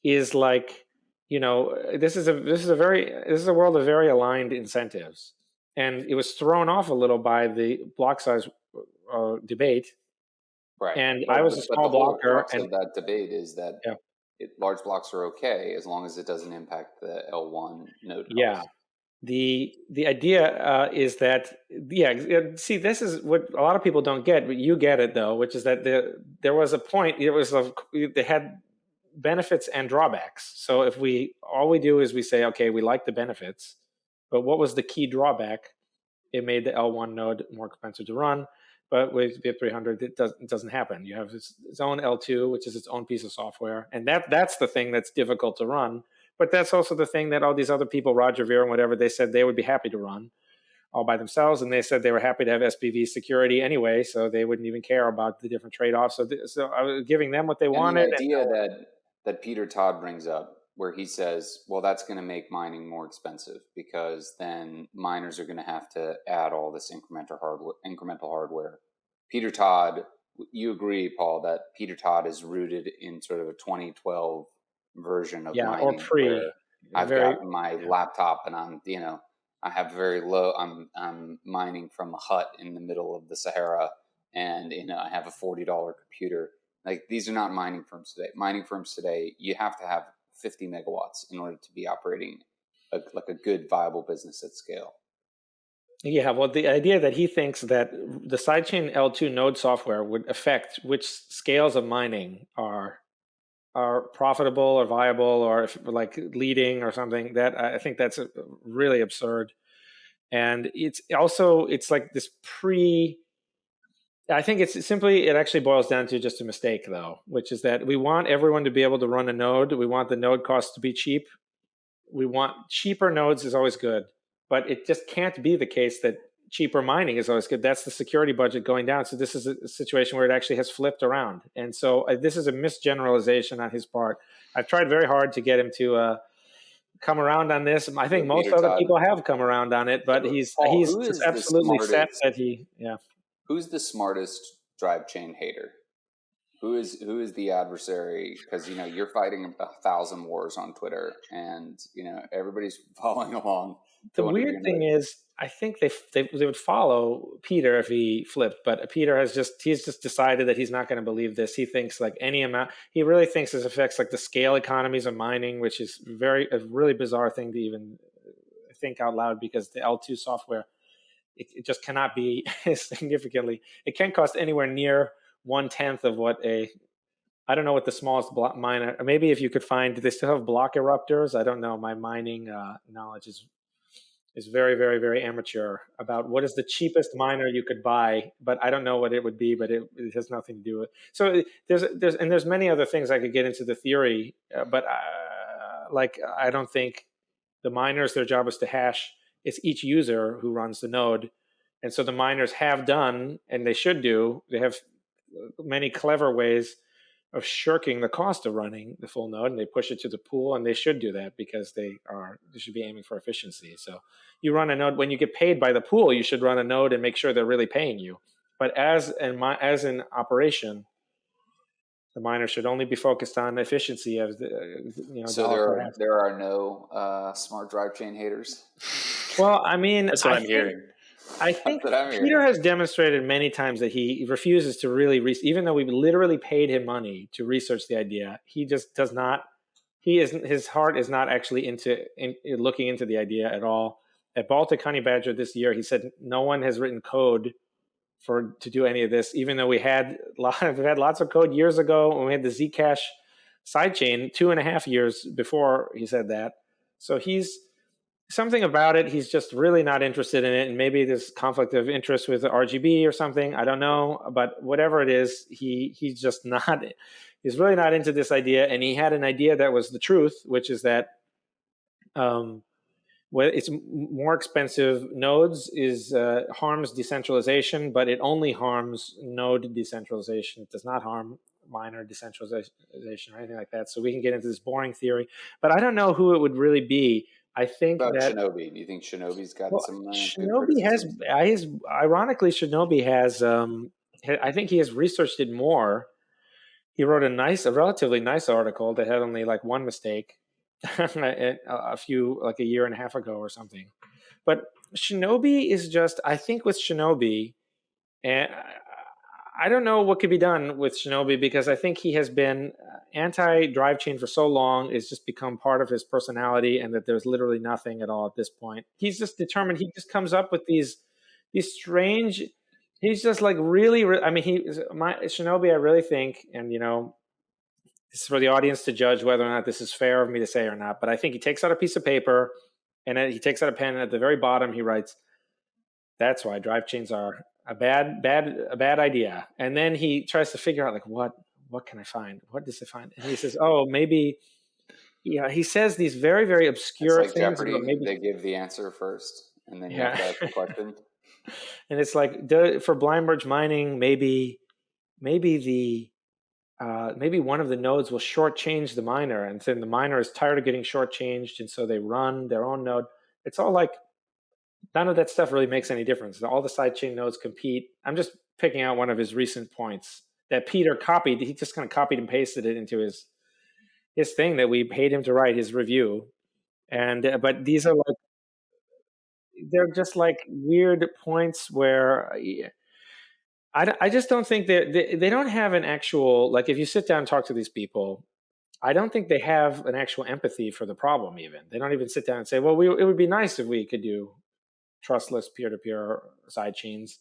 is like, this is a world of very aligned incentives, and it was thrown off a little by the block size debate. Right. And I was a small blocker. And that debate is that large blocks are okay as long as it doesn't impact the L1 node cost. Yeah. The idea is that, see, this is what a lot of people don't get, but you get it though, which is that there was a point, they had benefits and drawbacks. So if all we do is we say, okay, we like the benefits, but what was the key drawback? It made the L1 node more expensive to run. But with BIP 300, it doesn't happen. You have its own L2, which is its own piece of software, and that's the thing that's difficult to run. But that's also the thing that all these other people, Roger Ver and whatever, they said they would be happy to run all by themselves, and they said they were happy to have SPV security anyway, so they wouldn't even care about the different trade-offs. So I was giving them what they wanted. The idea that Peter Todd brings up where he says, well, that's going to make mining more expensive because then miners are going to have to add all this incremental hardware. Peter Todd, you agree, Paul, that Peter Todd is rooted in sort of a 2012 version of mining, or pre. where I've got my laptop and I have very low. I'm mining from a hut in the middle of the Sahara, and I have a $40 computer. Like, these are not mining firms today. Mining firms today, you have to have 50 megawatts in order to be operating a good, viable business at scale. Yeah, well, the idea that he thinks that the sidechain L2 node software would affect which scales of mining are profitable or viable or if, like leading or something, that I think that's really absurd. And it's like this I think it actually boils down to just a mistake, though, which is that we want everyone to be able to run a node. We want the node costs to be cheap. We want cheaper nodes is always good, but it just can't be the case that cheaper mining is always good. That's the security budget going down. So this is a situation where it actually has flipped around. And so this is a misgeneralization on his part. I've tried very hard to get him to come around on this. I think most other people have come around on it, but he's just absolutely set that Who's the smartest drive chain hater? Who is the adversary? Because you're fighting 1,000 wars on Twitter, and everybody's following along. The weird thing is, I think they would follow Peter if he flipped, but Peter he's just decided that he's not going to believe this. He thinks like any amount. He really thinks this affects like the scale economies of mining, which is a really bizarre thing to even think out loud, because the L2 software it just cannot be significantly. It can't cost anywhere near 1/10 of what I don't know what the smallest block miner. Maybe if you could find, do they still have block eruptors? I don't know. My mining knowledge is very, very, very amateur about what is the cheapest miner you could buy, but I don't know what it would be. But it has nothing to do with. So there's many other things I could get into the theory, but I don't think the miners, their job is to hash. It's each user who runs the node. And so the miners have done, and they should do, they have many clever ways of shirking the cost of running the full node, and they push it to the pool, and they should do that because they should be aiming for efficiency. So you run a node, when you get paid by the pool, you should run a node and make sure they're really paying you. But as an operation, the miner should only be focused on efficiency of the, So there are no smart drive chain haters. Well, I mean, that's what I'm hearing. I think Peter has demonstrated many times that he refuses to really, even though we literally paid him money to research the idea, he just does not. His heart is not actually into looking into the idea at all. At Baltic Honey Badger this year, he said no one has written code to do any of this, even though we've had lots of code years ago when we had the Zcash sidechain 2.5 years before he said that. So he's something about it. He's just really not interested in it. And maybe there's conflict of interest with the RGB or something. I don't know. But whatever it is, he's just not, he's really not into this idea. And he had an idea that was the truth, which is that it's more expensive nodes harms decentralization, but it only harms node decentralization. It does not harm miner decentralization or anything like that. So we can get into this boring theory, but I don't know who it would really be. I think about Shinobi. Do you think Shinobi's got some? Shinobi ironically, Shinobi has. I think he has researched it more. He wrote a relatively nice article that had only like one mistake, a year and a half ago or something. But Shinobi is just. I think with Shinobi, and I don't know what could be done with Shinobi, because I think he has been anti-drive chain for so long, it's just become part of his personality, and that there's literally nothing at all at this point. He's just determined. He just comes up with these strange. He's just like really. I mean, Shinobi. I really think, and this is for the audience to judge whether or not this is fair of me to say or not. But I think he takes out a piece of paper, and then he takes out a pen, and at the very bottom he writes, "That's why drive chains are a bad idea." And then he tries to figure out like what can I find? What does it find? And he says, "Oh, maybe." Yeah, he says these very, very obscure it's like things. Jeopardy. Maybe they give the answer first, and then you have to ask the question. And it's like for blind merge mining, maybe the maybe one of the nodes will shortchange the miner, and then the miner is tired of getting shortchanged, and so they run their own node. It's all like, none of that stuff really makes any difference. All the sidechain nodes compete. I'm just picking out one of his recent points that Peter copied. He just kind of copied and pasted it into his thing that we paid him to write, his review. And but these are like, they're just like weird points where I just don't think they don't have an actual, like, if you sit down and talk to these people, I don't think they have an actual empathy for the problem. Even they don't even sit down and say, well, it would be nice if we could do trustless peer-to-peer sidechains,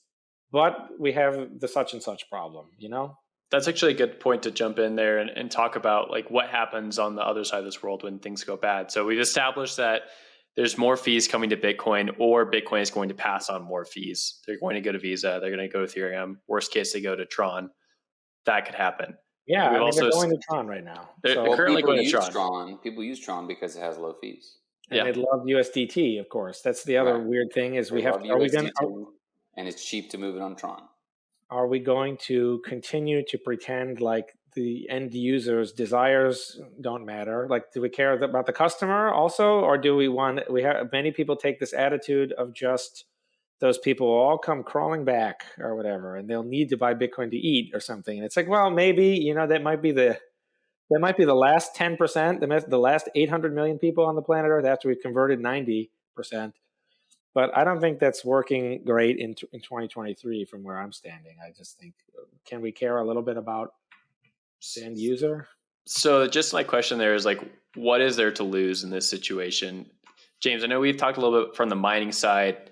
but we have the such and such problem, you know? That's actually a good point to jump in there and talk about like what happens on the other side of this world when things go bad. So we've established that there's more fees coming to Bitcoin, or Bitcoin is going to pass on more fees. They're going to go to Visa. They're going to go to Ethereum. Worst case, they go to Tron. That could happen. Yeah, I mean, they're going to Tron right now. They're Well, currently people going to use Tron. People use Tron because it has low fees. And they love USDT, of course. That's the other weird thing is They we have. love Are we USDT, going? and it's cheap to move it on Tron. Are we going to continue to pretend like the end user's desires don't matter? Like, do we care about the customer also, or do we want? We have many people take this attitude of just those people will all come crawling back or whatever, and they'll need to buy Bitcoin to eat or something. And it's like, well, maybe that might be the last 10%, the last 800 million people on the planet Earth after we've converted 90%. But I don't think that's working great in 2023 from where I'm standing. I just think, can we care a little bit about the end user? So just my question there is like, what is there to lose in this situation? James, I know we've talked a little bit from the mining side.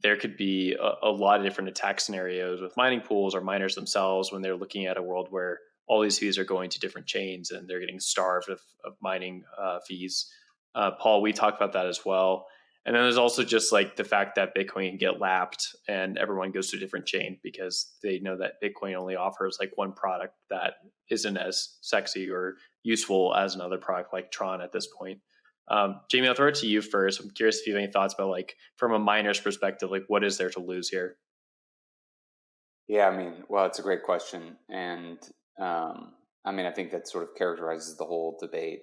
There could be a lot of different attack scenarios with mining pools or miners themselves when they're looking at a world where all these fees are going to different chains and they're getting starved of mining fees. Paul, we talked about that as well. And then there's also just like the fact that Bitcoin can get lapped and everyone goes to a different chain because they know that Bitcoin only offers like one product that isn't as sexy or useful as another product like Tron at this point. Jamie, I'll throw it to you first. I'm curious if you have any thoughts about like from a miner's perspective, like what is there to lose here? Yeah, I mean, well, it's a great question. And I mean, I think that sort of characterizes the whole debate,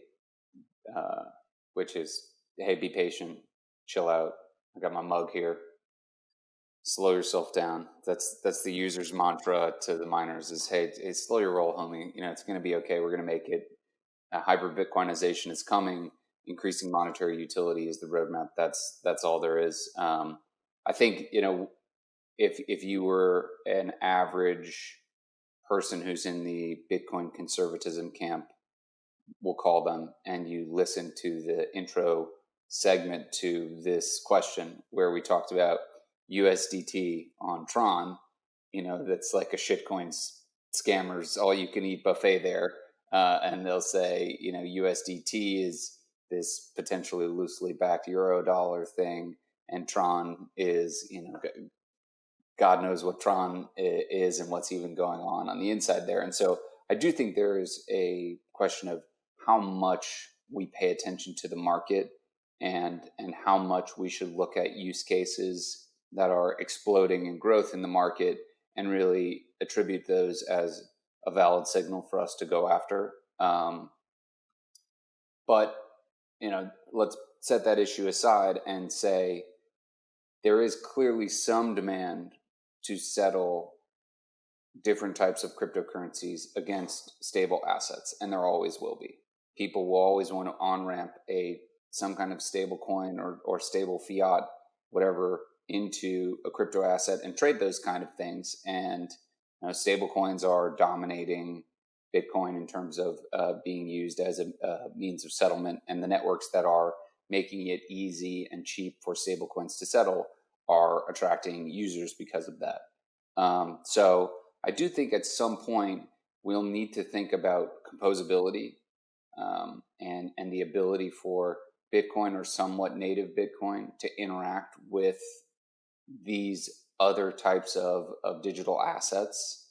which is, hey, be patient, chill out. I got my mug here. Slow yourself down. That's the user's mantra to the miners is, hey, slow your roll, homie. It's going to be okay. We're going to make it. Hyper Bitcoinization is coming. Increasing monetary utility is the roadmap. That's all there is. I think, if you were an average person who's in the Bitcoin conservatism camp, we'll call them, and you listen to the intro segment to this question where we talked about USDT on Tron, that's like a shitcoin scammers all you can eat buffet there, and they'll say, USDT is this potentially loosely backed euro dollar thing, and Tron is, God knows what Tron is and what's even going on the inside there. And so I do think there is a question of how much we pay attention to the market and how much we should look at use cases that are exploding in growth in the market and really attribute those as a valid signal for us to go after. But, let's set that issue aside and say there is clearly some demand to settle different types of cryptocurrencies against stable assets, and there always will be. People will always want to on-ramp some kind of stable coin or stable fiat, whatever, into a crypto asset and trade those kind of things. And stable coins are dominating Bitcoin in terms of being used as a means of settlement, and the networks that are making it easy and cheap for stable coins to settle are attracting users because of that. So I do think at some point we'll need to think about composability and the ability for Bitcoin or somewhat native Bitcoin to interact with these other types of digital assets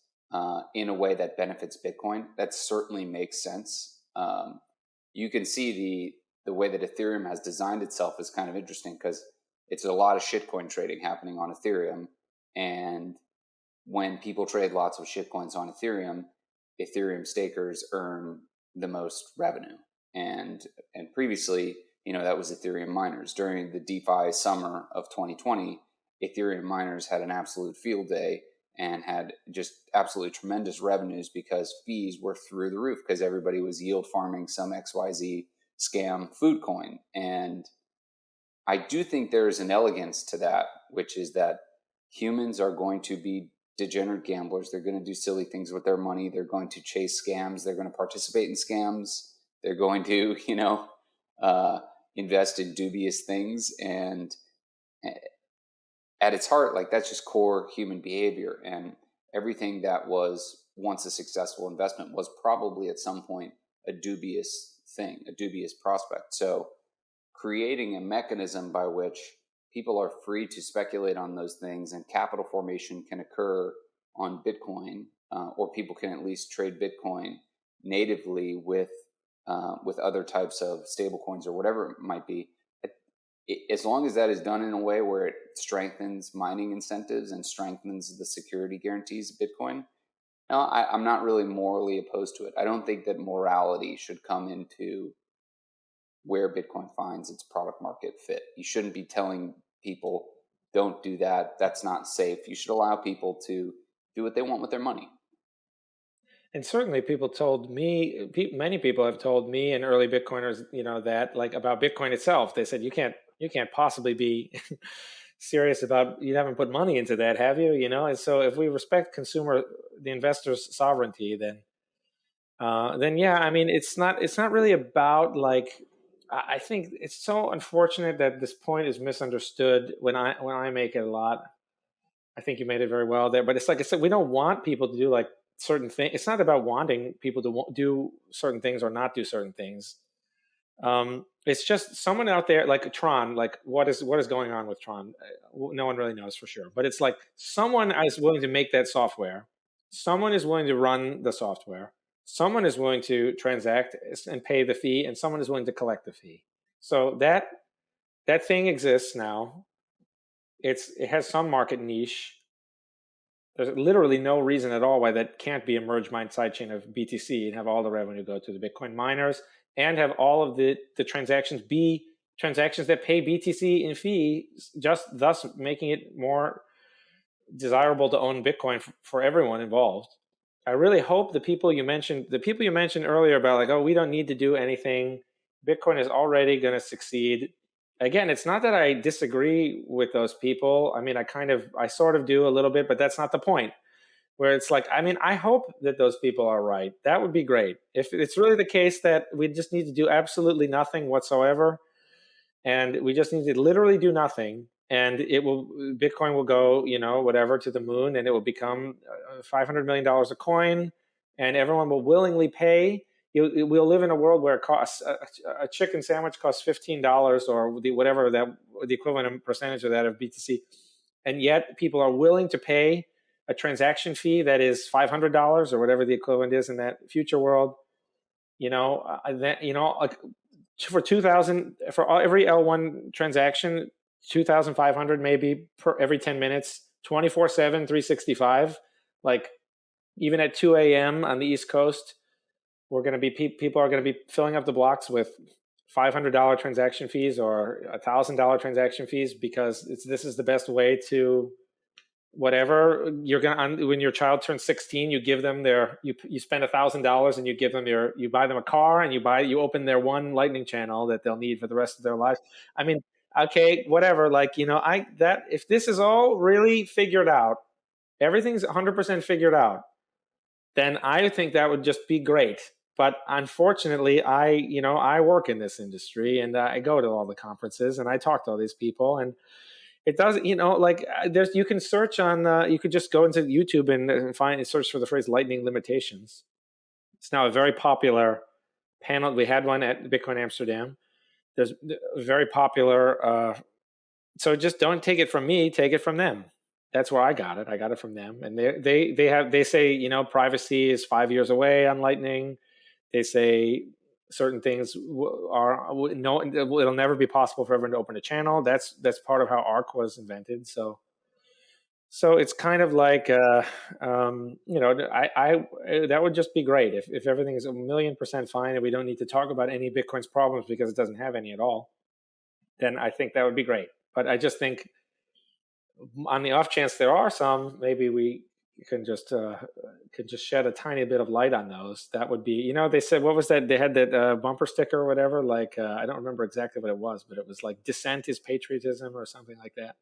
in a way that benefits Bitcoin. That certainly makes sense. You can see the way that Ethereum has designed itself is kind of interesting because it's a lot of shitcoin trading happening on Ethereum. And when people trade lots of shitcoins on Ethereum, Ethereum stakers earn the most revenue. And previously, that was Ethereum miners. During the DeFi summer of 2020, Ethereum miners had an absolute field day and had just absolutely tremendous revenues because fees were through the roof because everybody was yield farming some XYZ scam food coin. And I do think there is an elegance to that, which is that humans are going to be degenerate gamblers. They're going to do silly things with their money. They're going to chase scams. They're going to participate in scams. They're going to, invest in dubious things. And at its heart, like, that's just core human behavior. And everything that was once a successful investment was probably at some point a dubious thing, a dubious prospect. So creating a mechanism by which people are free to speculate on those things and capital formation can occur on Bitcoin, or people can at least trade Bitcoin natively with other types of stablecoins or whatever it might be. As long as that is done in a way where it strengthens mining incentives and strengthens the security guarantees of Bitcoin, I'm not really morally opposed to it. I don't think that morality should come into where Bitcoin finds its product market fit. You shouldn't be telling people, don't do that, that's not safe. You should allow people to do what they want with their money. And certainly people told me, many people have told me and early Bitcoiners, that, like, about Bitcoin itself. They said, you can't possibly be serious about, you haven't put money into that, have you? And so if we respect the investor's sovereignty, then yeah, I mean, it's not really about, like, I think it's so unfortunate that this point is misunderstood when I make it a lot. I think you made it very well there, but it's like I said, we don't want people to do, like, certain things. It's not about wanting people to do certain things or not do certain things. It's just someone out there, like Tron, like what is going on with Tron? No one really knows for sure, but it's like someone is willing to make that software. Someone is willing to run the software. Someone is willing to transact and pay the fee, and someone is willing to collect the fee. So that thing exists now. It has some market niche. There's literally no reason at all why that can't be a merge mine sidechain of BTC and have all the revenue go to the Bitcoin miners and have all of the transactions be transactions that pay BTC in fees, just thus making it more desirable to own Bitcoin for everyone involved. I really hope the people you mentioned earlier about, like, oh, we don't need to do anything, Bitcoin is already going to succeed. Again, it's not that I disagree with those people. I mean, I sort of do a little bit, but that's not the point. Where it's like, I mean, I hope that those people are right. That would be great. If it's really the case that we just need to do absolutely nothing whatsoever, and we just need to literally do nothing, and Bitcoin will go, whatever, to the moon, and it will become $500 million a coin, and everyone will willingly pay. We'll live in a world where it costs a chicken sandwich costs $15 or whatever the equivalent percentage of that of BTC, and yet people are willing to pay a transaction fee that is $500 or whatever the equivalent is in that future world. For 2,000 for every L1 transaction, 2,500 maybe per every 10 minutes, 24/7, 365. Like, even at 2 a.m. on the East Coast, people are going to be filling up the blocks with $500 transaction fees or $1,000 transaction fees because this is the best way to whatever. When your child turns 16, you give them you spend $1,000 and you give them you buy them a car and you open their one Lightning channel that they'll need for the rest of their lives. I mean, okay, whatever. Like, if this is all really figured out, everything's 100% figured out, then I think that would just be great. But unfortunately, I work in this industry and I go to all the conferences and I talk to all these people, and it does, you can search on, you could just go into YouTube and search for the phrase lightning limitations. It's now a very popular panel. We had one at Bitcoin Amsterdam. There's a very popular, so just don't take it from me, take it from them. That's where I got it. I got it from them. And they say, privacy is 5 years away on Lightning. They say certain things it'll never be possible for everyone to open a channel. That's part of how ARC was invented. So So it's kind of like, that would just be great if everything is 1,000,000% fine and we don't need to talk about any Bitcoin's problems because it doesn't have any at all. Then I think that would be great. But I just think on the off chance there are some, maybe we can just shed a tiny bit of light on those. That would be, they said, what was that? They had that bumper sticker or whatever. Like, I don't remember exactly what it was, but it was like dissent is patriotism or something like that.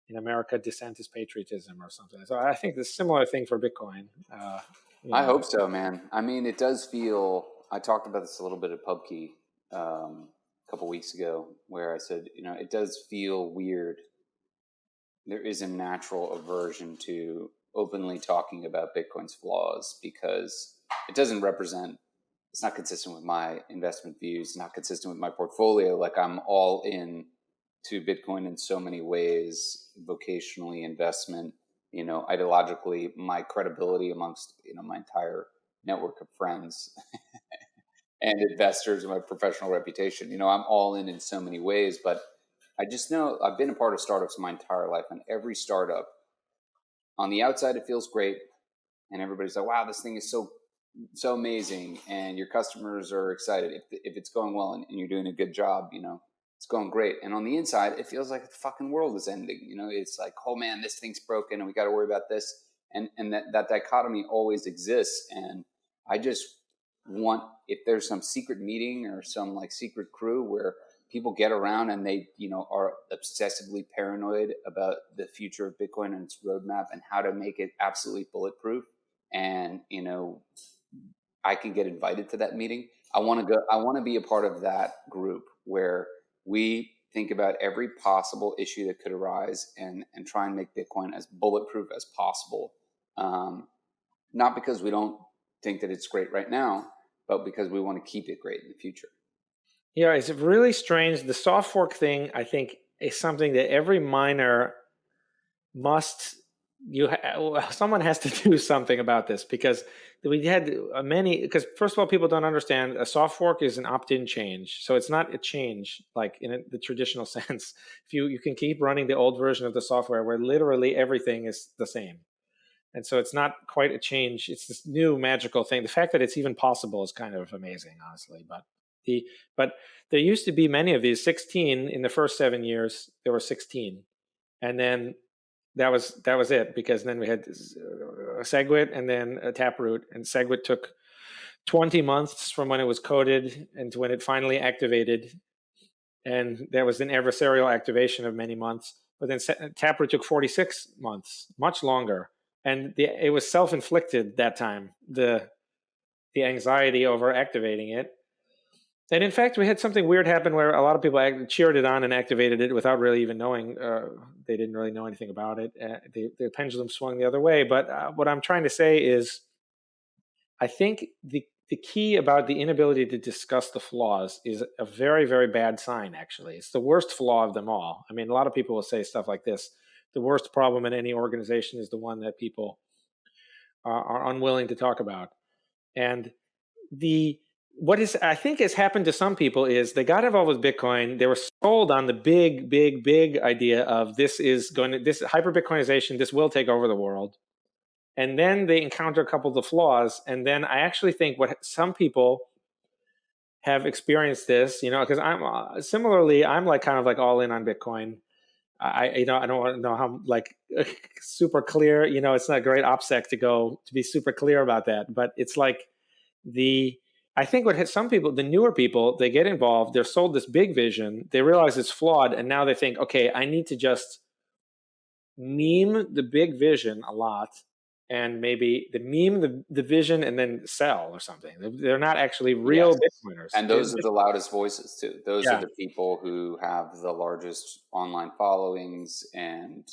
In America, dissent is patriotism or something. So I think the similar thing for Bitcoin. I hope so, man. I mean, it does feel, I talked about this a little bit at PubKey a couple weeks ago, where I said, it does feel weird. There is a natural aversion to openly talking about Bitcoin's flaws because it doesn't represent, it's not consistent with my investment views, it's not consistent with my portfolio. Like, I'm all in to Bitcoin in so many ways, vocationally, investment, ideologically, my credibility amongst, my entire network of friends and investors, and my professional reputation. I'm all in so many ways, but I just know I've been a part of startups my entire life, and every startup on the outside, it feels great. And everybody's like, wow, this thing is so amazing. And your customers are excited if it's going well and you're doing a good job, it's going great. And on the inside, it feels like the fucking world is ending. It's like, oh man, this thing's broken and we got to worry about this. And that dichotomy always exists. And I just want, if there's some secret meeting or some like secret crew where people get around and they, are obsessively paranoid about the future of Bitcoin and its roadmap and how to make it absolutely bulletproof. And, I can get invited to that meeting. I want to go. I want to be a part of that group where we think about every possible issue that could arise and try and make Bitcoin as bulletproof as possible. Not because we don't think that it's great right now, but because we want to keep it great in the future. Yeah, it's really strange. The soft fork thing, I think, is something that every miner must. Someone has to do something about this because we had because first of all, people don't understand a soft fork is an opt-in change. So it's not a change like in the traditional sense. If you can keep running the old version of the software where literally everything is the same. And so it's not quite a change. It's this new magical thing. The fact that it's even possible is kind of amazing, honestly. But there used to be many of these, 16 in the first 7 years. There were 16, and then that was it, because then we had SegWit and then Taproot, and SegWit took 20 months from when it was coded and to when it finally activated, and there was an adversarial activation of many months. But then Taproot took 46 months, much longer, and it was self-inflicted that time, the anxiety over activating it. And in fact, we had something weird happen where a lot of people cheered it on and activated it without really even knowing. They didn't really know anything about it. The pendulum swung the other way. But what I'm trying to say is, I think the key about the inability to discuss the flaws is a very, very bad sign, actually. It's the worst flaw of them all. I mean, a lot of people will say stuff like this. The worst problem in any organization is the one that people are unwilling to talk about. And what I think has happened to some people is they got involved with Bitcoin. They were sold on the big idea of this hyper Bitcoinization. This will take over the world. And then they encounter a couple of the flaws. And then I actually think what some people have experienced this, because I'm similarly, I'm like kind of like all in on Bitcoin. I don't know how like super clear, it's not a great OPSEC to be super clear about that, but it's like I think what hits some people, the newer people, they get involved, they're sold this big vision, they realize it's flawed, and now they think, okay, I need to just meme the big vision a lot, and maybe meme the vision and then sell or something. They're not actually real Bitcoiners. And those are the loudest voices too. Those are the people who have the largest online followings, and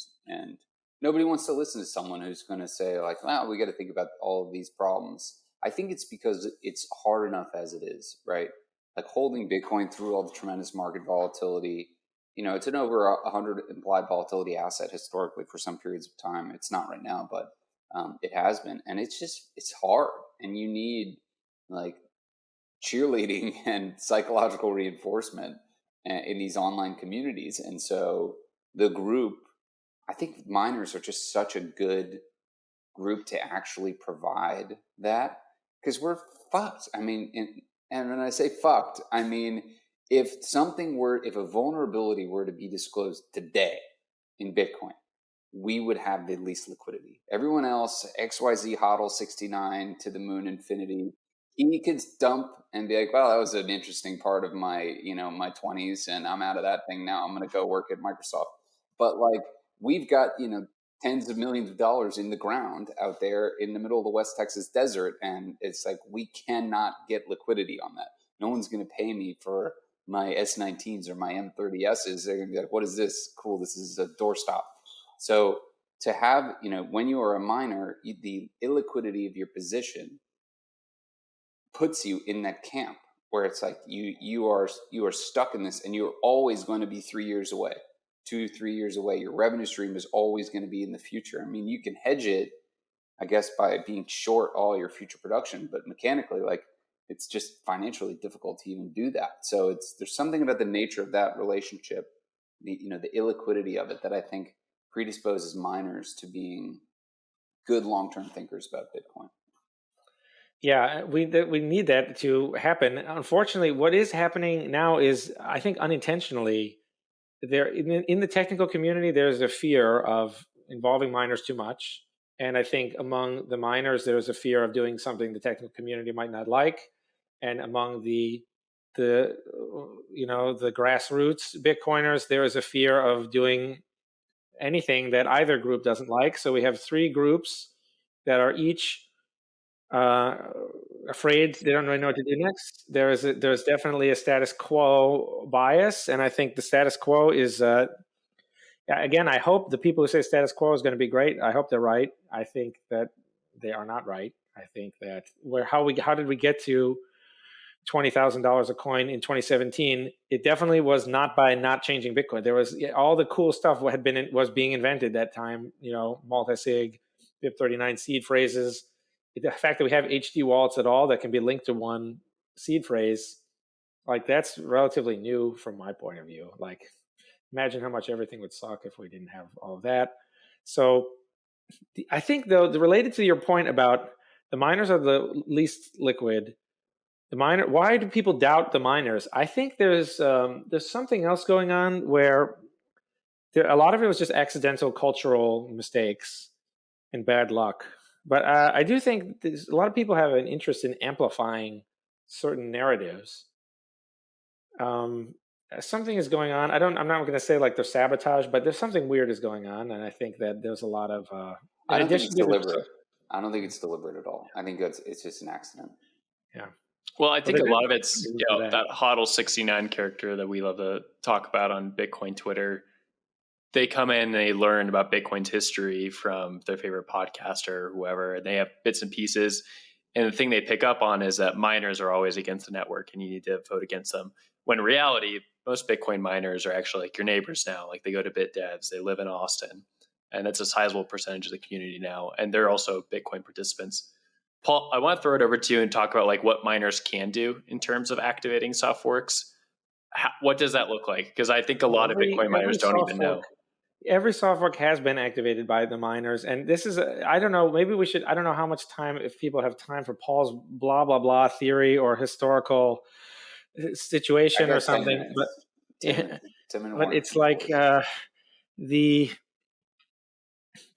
nobody wants to listen to someone who's going to say like, well, we got to think about all of these problems. I think it's because it's hard enough as it is, right? Like holding Bitcoin through all the tremendous market volatility. It's an over 100 implied volatility asset historically for some periods of time. It's not right now, but it has been. And it's hard. And you need like cheerleading and psychological reinforcement in these online communities. And so the group I think miners are just such a good group to actually provide that, because we're fucked. I mean, and when I say fucked, I mean, if a vulnerability were to be disclosed today in Bitcoin, we would have the least liquidity. Everyone else, XYZ HODL 69 to the moon infinity, he could dump and be like, well, that was an interesting part of my, my 20s, and I'm out of that thing now. I'm going to go work at Microsoft. But like, we've got, tens of millions of dollars in the ground out there in the middle of the West Texas desert. And it's like, we cannot get liquidity on that. No one's going to pay me for my S19s or my M30Ss. They're going to be like, what is this? Cool. This is a doorstop. So to have, when you are a miner, the illiquidity of your position puts you in that camp where it's like you are stuck in this, and you're always going to be 3 years away. 2-3 years away. Your revenue stream is always going to be in the future. I mean, you can hedge it, I guess, by being short all your future production, but mechanically, like, it's just financially difficult to even do that. So there's something about the nature of that relationship, the illiquidity of it, that I think predisposes miners to being good long-term thinkers about Bitcoin. Yeah, we need that to happen. Unfortunately, what is happening now is, I think unintentionally, there in the technical community, there's a fear of involving miners too much. And I think among the miners, there's a fear of doing something the technical community might not like. And among the grassroots Bitcoiners, there is a fear of doing anything that either group doesn't like. So we have three groups that are each afraid. They don't really know what to do next. There's definitely a status quo bias, and I think the status quo is again, I hope the people who say status quo is going to be great. I hope they're right. I think that they are not right. I think that how did we get to $20,000 a coin in 2017? It definitely was not by not changing Bitcoin. There was all the cool stuff was being invented that time. Multi-sig, BIP39 seed phrases. The fact that we have HD wallets at all that can be linked to one seed phrase, like, that's relatively new from my point of view. Like, imagine how much everything would suck if we didn't have all of that. So I think, though, related to your point about the miners are the least liquid, why do people doubt the miners? I think there's something else going on where a lot of it was just accidental cultural mistakes and bad luck. But I do think a lot of people have an interest in amplifying certain narratives. Something is going on. I'm not going to say like there's sabotage, but there's something weird is going on, and I think that there's a lot of. I don't think it's deliberate. I don't think it's deliberate at all. I think it's just an accident. Yeah. Well, I think a lot of it's that HODL 69 character that we love to talk about on Bitcoin Twitter. They come in and they learn about Bitcoin's history from their favorite podcaster or whoever, and they have bits and pieces. And the thing they pick up on is that miners are always against the network and you need to vote against them. When in reality, most Bitcoin miners are actually like your neighbors now. Like, they go to BitDevs, they live in Austin, and that's a sizable percentage of the community now. And they're also Bitcoin participants. Paul, I want to throw it over to you and talk about like what miners can do in terms of activating soft forks. What does that look like? Because I think a lot of Bitcoin miners don't even know. Every soft fork has been activated by the miners, and this is I don't know, maybe we should, I don't know how much time, if people have time for Paul's blah blah blah theory or historical situation or something, but it's like the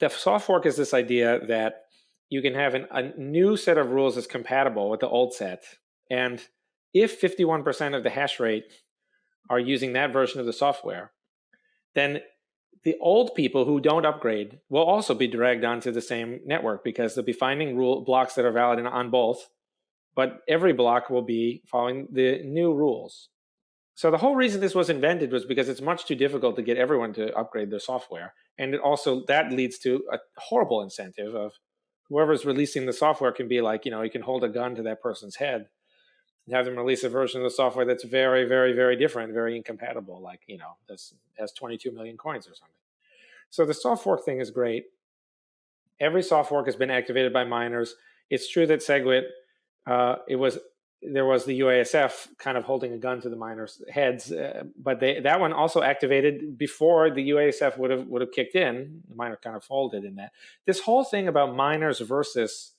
soft fork is this idea that you can have a new set of rules that's compatible with the old set, and if 51% of the hash rate are using that version of the software, then the old people who don't upgrade will also be dragged onto the same network, because they'll be finding blocks that are valid on both, but every block will be following the new rules. So the whole reason this was invented was because it's much too difficult to get everyone to upgrade their software. And that leads to a horrible incentive of whoever's releasing the software can be like, you can hold a gun to that person's head and have them release a version of the software that's very, very, very different, very incompatible, like, has 22 million coins or something. So the soft fork thing is great. Every soft fork has been activated by miners. It's true that SegWit, it was there was the UASF kind of holding a gun to the miners' heads, but that one also activated before the UASF would have kicked in. The miner kind of folded in that. This whole thing about miners versus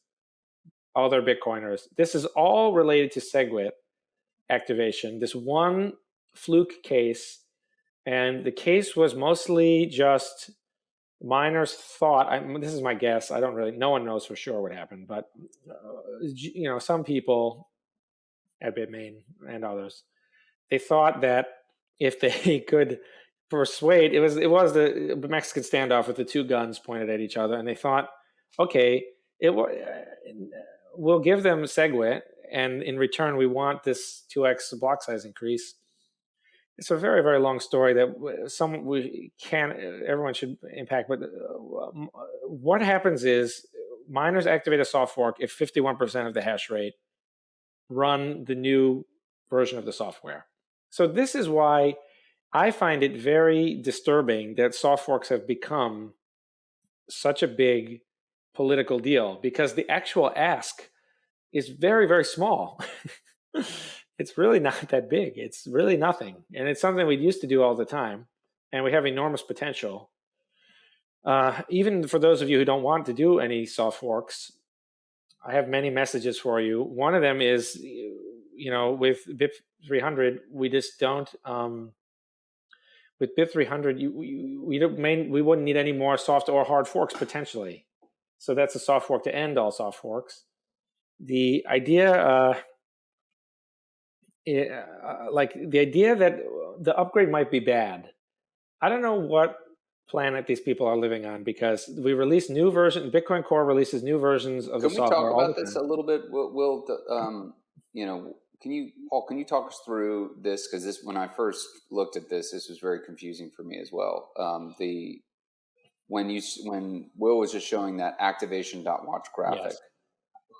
other Bitcoiners, this is all related to SegWit activation. This one fluke case, and the case was mostly just miners thought. This is my guess. No one knows for sure what happened, but some people at Bitmain and others, they thought that if they could persuade, it was the Mexican standoff with the two guns pointed at each other, and they thought, okay, we'll give them SegWit, and in return we want this 2x block size increase. It's a very, very long story that everyone should impact. But what happens is miners activate a soft fork if 51% of the hash rate run the new version of the software. So this is why I find it very disturbing that soft forks have become such a big political deal, because the actual ask is very, very small. It's really not that big. It's really nothing. And it's something we used to do all the time. And we have enormous potential. Even for those of you who don't want to do any soft forks, I have many messages for you. One of them is, with BIP 300, we just don't, with BIP 300, we wouldn't need any more soft or hard forks potentially. So that's a soft fork to end all soft forks. The idea, the idea that the upgrade might be bad. I don't know what planet these people are living on, because we release new versions. Bitcoin Core releases new versions of the software. Can we talk about this a little bit? Paul, can you talk us through this? Because when I first looked at this was very confusing for me as well. When Will was just showing that Activation.Watch graphic, yes.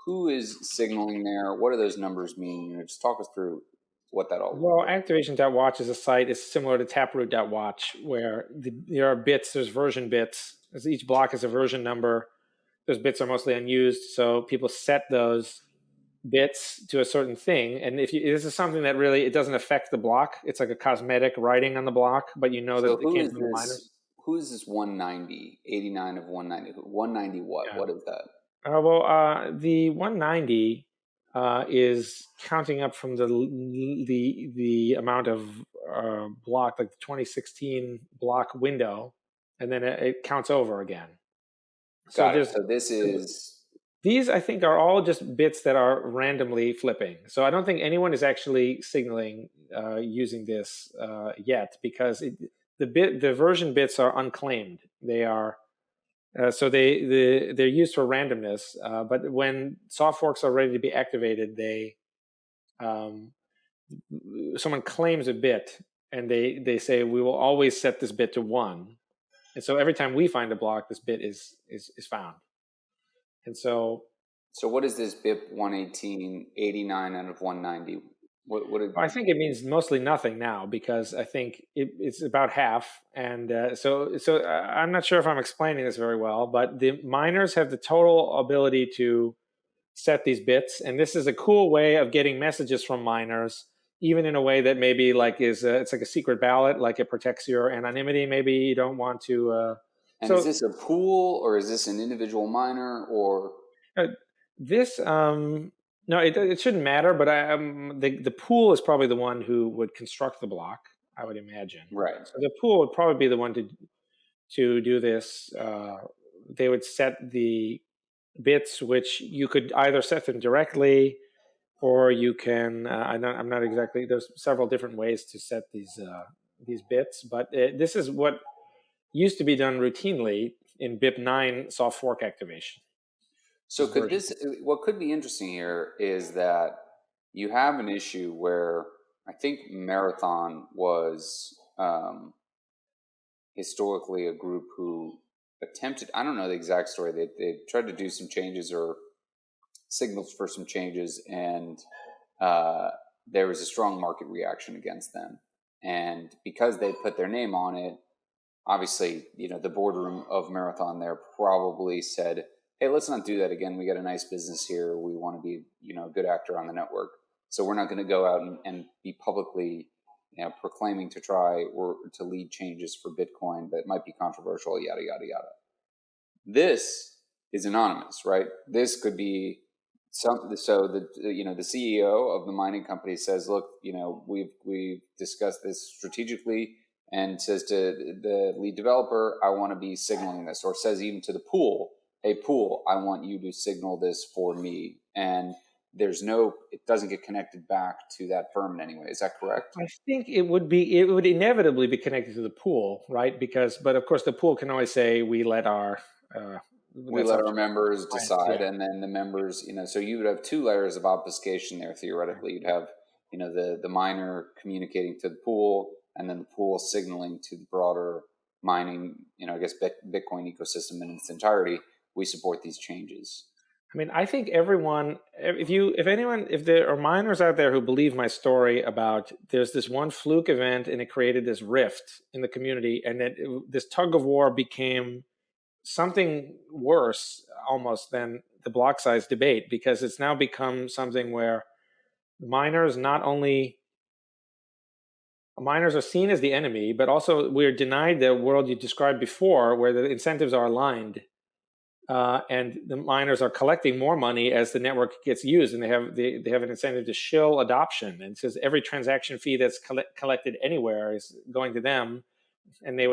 Who is signaling there? What do those numbers mean? Just talk us through what that all. Well, Activation.Watch is a site. It's similar to Taproot.Watch, where there are bits. There's version bits. As each block is a version number. Those bits are mostly unused, so people set those bits to a certain thing. And this is something that really, it doesn't affect the block. It's like a cosmetic writing on the block, but that it came from the miners. Who is this 190? 89 of 190. 190 what? Yeah. What is that? The 190 is counting up from the amount of block, like the 2016 block window, and then it counts over again. So these, I think, are all just bits that are randomly flipping. So I don't think anyone is actually signaling using this yet, because the version bits are unclaimed. They are so they're used for randomness. But when soft forks are ready to be activated, someone claims a bit, and they say, we will always set this bit to 1. And so every time we find a block, this bit is found. And so what is this BIP 118, 89 out of 190? I think it means mostly nothing now, because I think it's about half. And so I'm not sure if I'm explaining this very well, but the miners have the total ability to set these bits. And this is a cool way of getting messages from miners, even in a way that maybe it's like a secret ballot, like it protects your anonymity. Maybe you don't want to. Is this a pool, or is this an individual miner, or this? No, it shouldn't matter. But the pool is probably the one who would construct the block, I would imagine. Right. So the pool would probably be the one to do this. They would set the bits, which you could either set them directly, or you can. I'm not exactly. There's several different ways to set these bits, but this is what used to be done routinely in BIP 9 soft fork activation. So what could be interesting here is that you have an issue where I think Marathon was historically a group who attempted, I don't know the exact story, they tried to do some changes or signals for some changes, and there was a strong market reaction against them. And because they put their name on it, obviously, the boardroom of Marathon there probably said, hey, let's not do that again. We got a nice business here. We want to be, a good actor on the network. So we're not going to go out and be publicly, proclaiming to try or to lead changes for Bitcoin that might be controversial, yada, yada, yada. This is anonymous, right? This could be something. So the CEO of the mining company says, look, we've discussed this strategically, and says to the lead developer, I want to be signaling this, or says even to the pool, hey pool, I want you to signal this for me. And it doesn't get connected back to that firm in any way. Is that correct? I think it would inevitably be connected to the pool, right? But of course the pool can always say, we let our members decide, yeah. And then the members, so you would have two layers of obfuscation there. Theoretically, you'd have, the miner communicating to the pool, and then the pool signaling to the broader mining, I guess Bitcoin ecosystem in its entirety. We support these changes. I mean, I think everyone, if there are miners out there who believe my story about there's this one fluke event and it created this rift in the community, and that this tug of war became something worse almost than the block size debate, because it's now become something where miners are seen as the enemy, but also we're denied the world you described before, where the incentives are aligned, and the miners are collecting more money as the network gets used, and they have an incentive to shill adoption. And it says every transaction fee that's collected anywhere is going to them, and they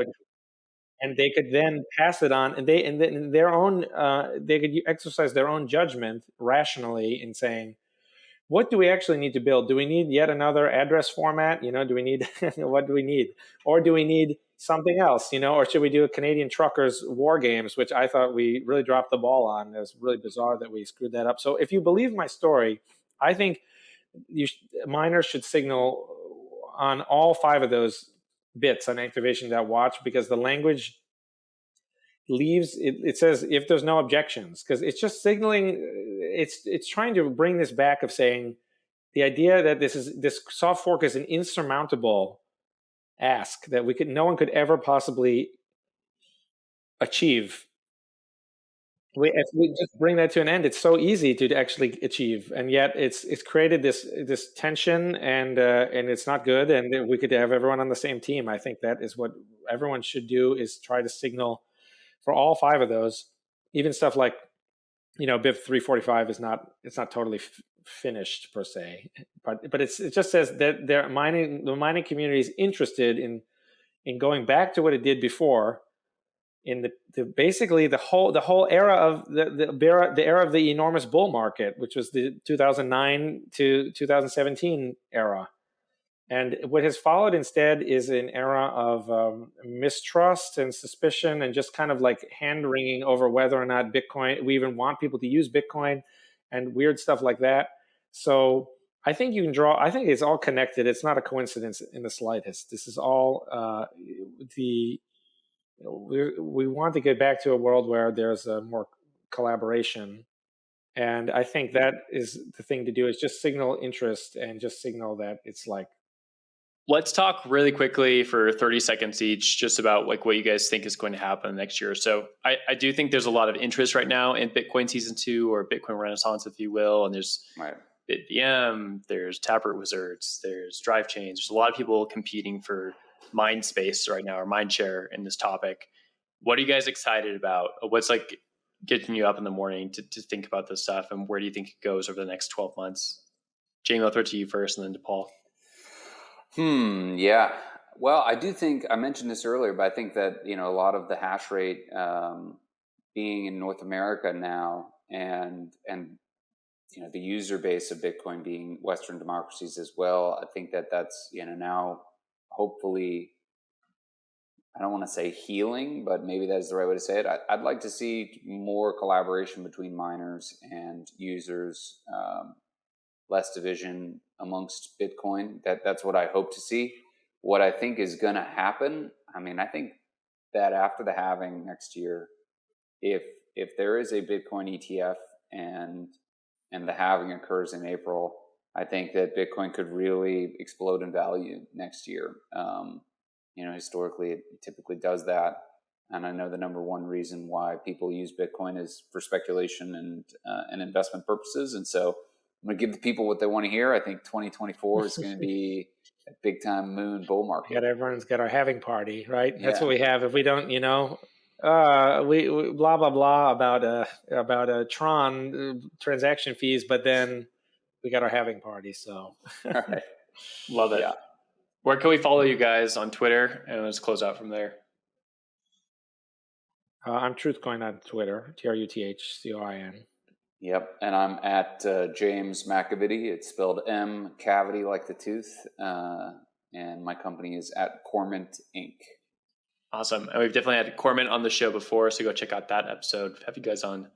could then pass it on, and they could exercise their own judgment rationally in saying, what do we actually need to build? Do we need yet another address format? Do we need, what do we need? Or do we need something else? Or should we do a Canadian truckers war games, which I thought we really dropped the ball on. It was really bizarre that we screwed that up. So if you believe my story, I think miners should signal on all 5 of those bits on Activation.Watch, because the language leaves it says if there's no objections, because it's just signaling, it's trying to bring this back of saying the idea that this soft fork is an insurmountable ask that no one could ever possibly achieve. If we just bring that to an end, it's so easy to actually achieve, and yet it's created this tension, and it's not good, and we could have everyone on the same team. I think that is what everyone should do, is try to signal for all 5 of those. Even stuff like, BIP 345 it's not totally finished per se, but it just says that the mining community is interested in going back to what it did before, in basically the whole era of the era of the enormous bull market, which was the 2009 to 2017 era. And what has followed instead is an era of mistrust and suspicion, and just kind of like hand-wringing over whether or not we even want people to use Bitcoin, and weird stuff like that. So I think I think it's all connected. It's not a coincidence in the slightest. This is all we want to get back to a world where there's more collaboration. And I think that is the thing to do, is just signal interest, and just signal that it's like, let's talk really quickly for 30 seconds each, just about like what you guys think is going to happen next year. So I do think there's a lot of interest right now in Bitcoin Season 2, or Bitcoin Renaissance, if you will. And there's BitVM, there's Taproot Wizards, there's Drivechains. There's a lot of people competing for mind space right now, or mind share in this topic. What are you guys excited about? What's like getting you up in the morning to think about this stuff? And where do you think it goes over the next 12 months? Jamie, I'll throw it to you first, and then to Paul. Yeah. Well, I do think I mentioned this earlier, but I think that, a lot of the hash rate being in North America now, and the user base of Bitcoin being Western democracies as well, I think that that's, now hopefully, I don't want to say healing, but maybe that's the right way to say it. I'd like to see more collaboration between miners and users, less division amongst Bitcoin. That's what I hope to see. What I think is going to happen, I think that after the halving next year, if there is a Bitcoin ETF and the halving occurs in April, I think that Bitcoin could really explode in value next year. Historically, it typically does that. And I know the number one reason why people use Bitcoin is for speculation and investment purposes. And so I'm going to give the people what they want to hear. I think 2024 is going to be a big time moon bull market. Everyone's got our having party, right? That's Yeah. what we have. If we don't, we blah blah blah about a Tron transaction fees, but then we got our having party. So, All right. Love it. Yeah. Where can we follow you guys on Twitter? And let's close out from there. I'm Truthcoin on Twitter, TruthCoin. Yep. And I'm at James McAvity. It's spelled M cavity like the tooth. And my company is at Cormint Inc. Awesome. And we've definitely had Cormint on the show before, so go check out that episode. Have you guys on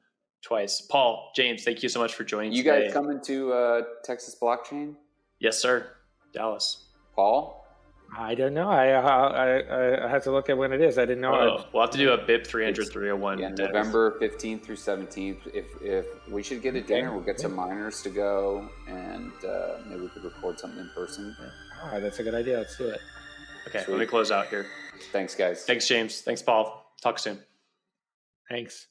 twice. Paul, James, thank you so much for joining You today. guys coming to Texas Blockchain? Yes, sir. Dallas. Paul? I don't know. I have to look at when it is. I didn't know. We'll have to do a BIP 300 301. Yeah, November 15th through 17th. If we should get a dinner, we'll get some miners to go, and maybe we could record something in person. Yeah. All right, that's a good idea. Let's do it. Okay, let me close out here. Thanks, guys. Thanks, James. Thanks, Paul. Talk soon. Thanks.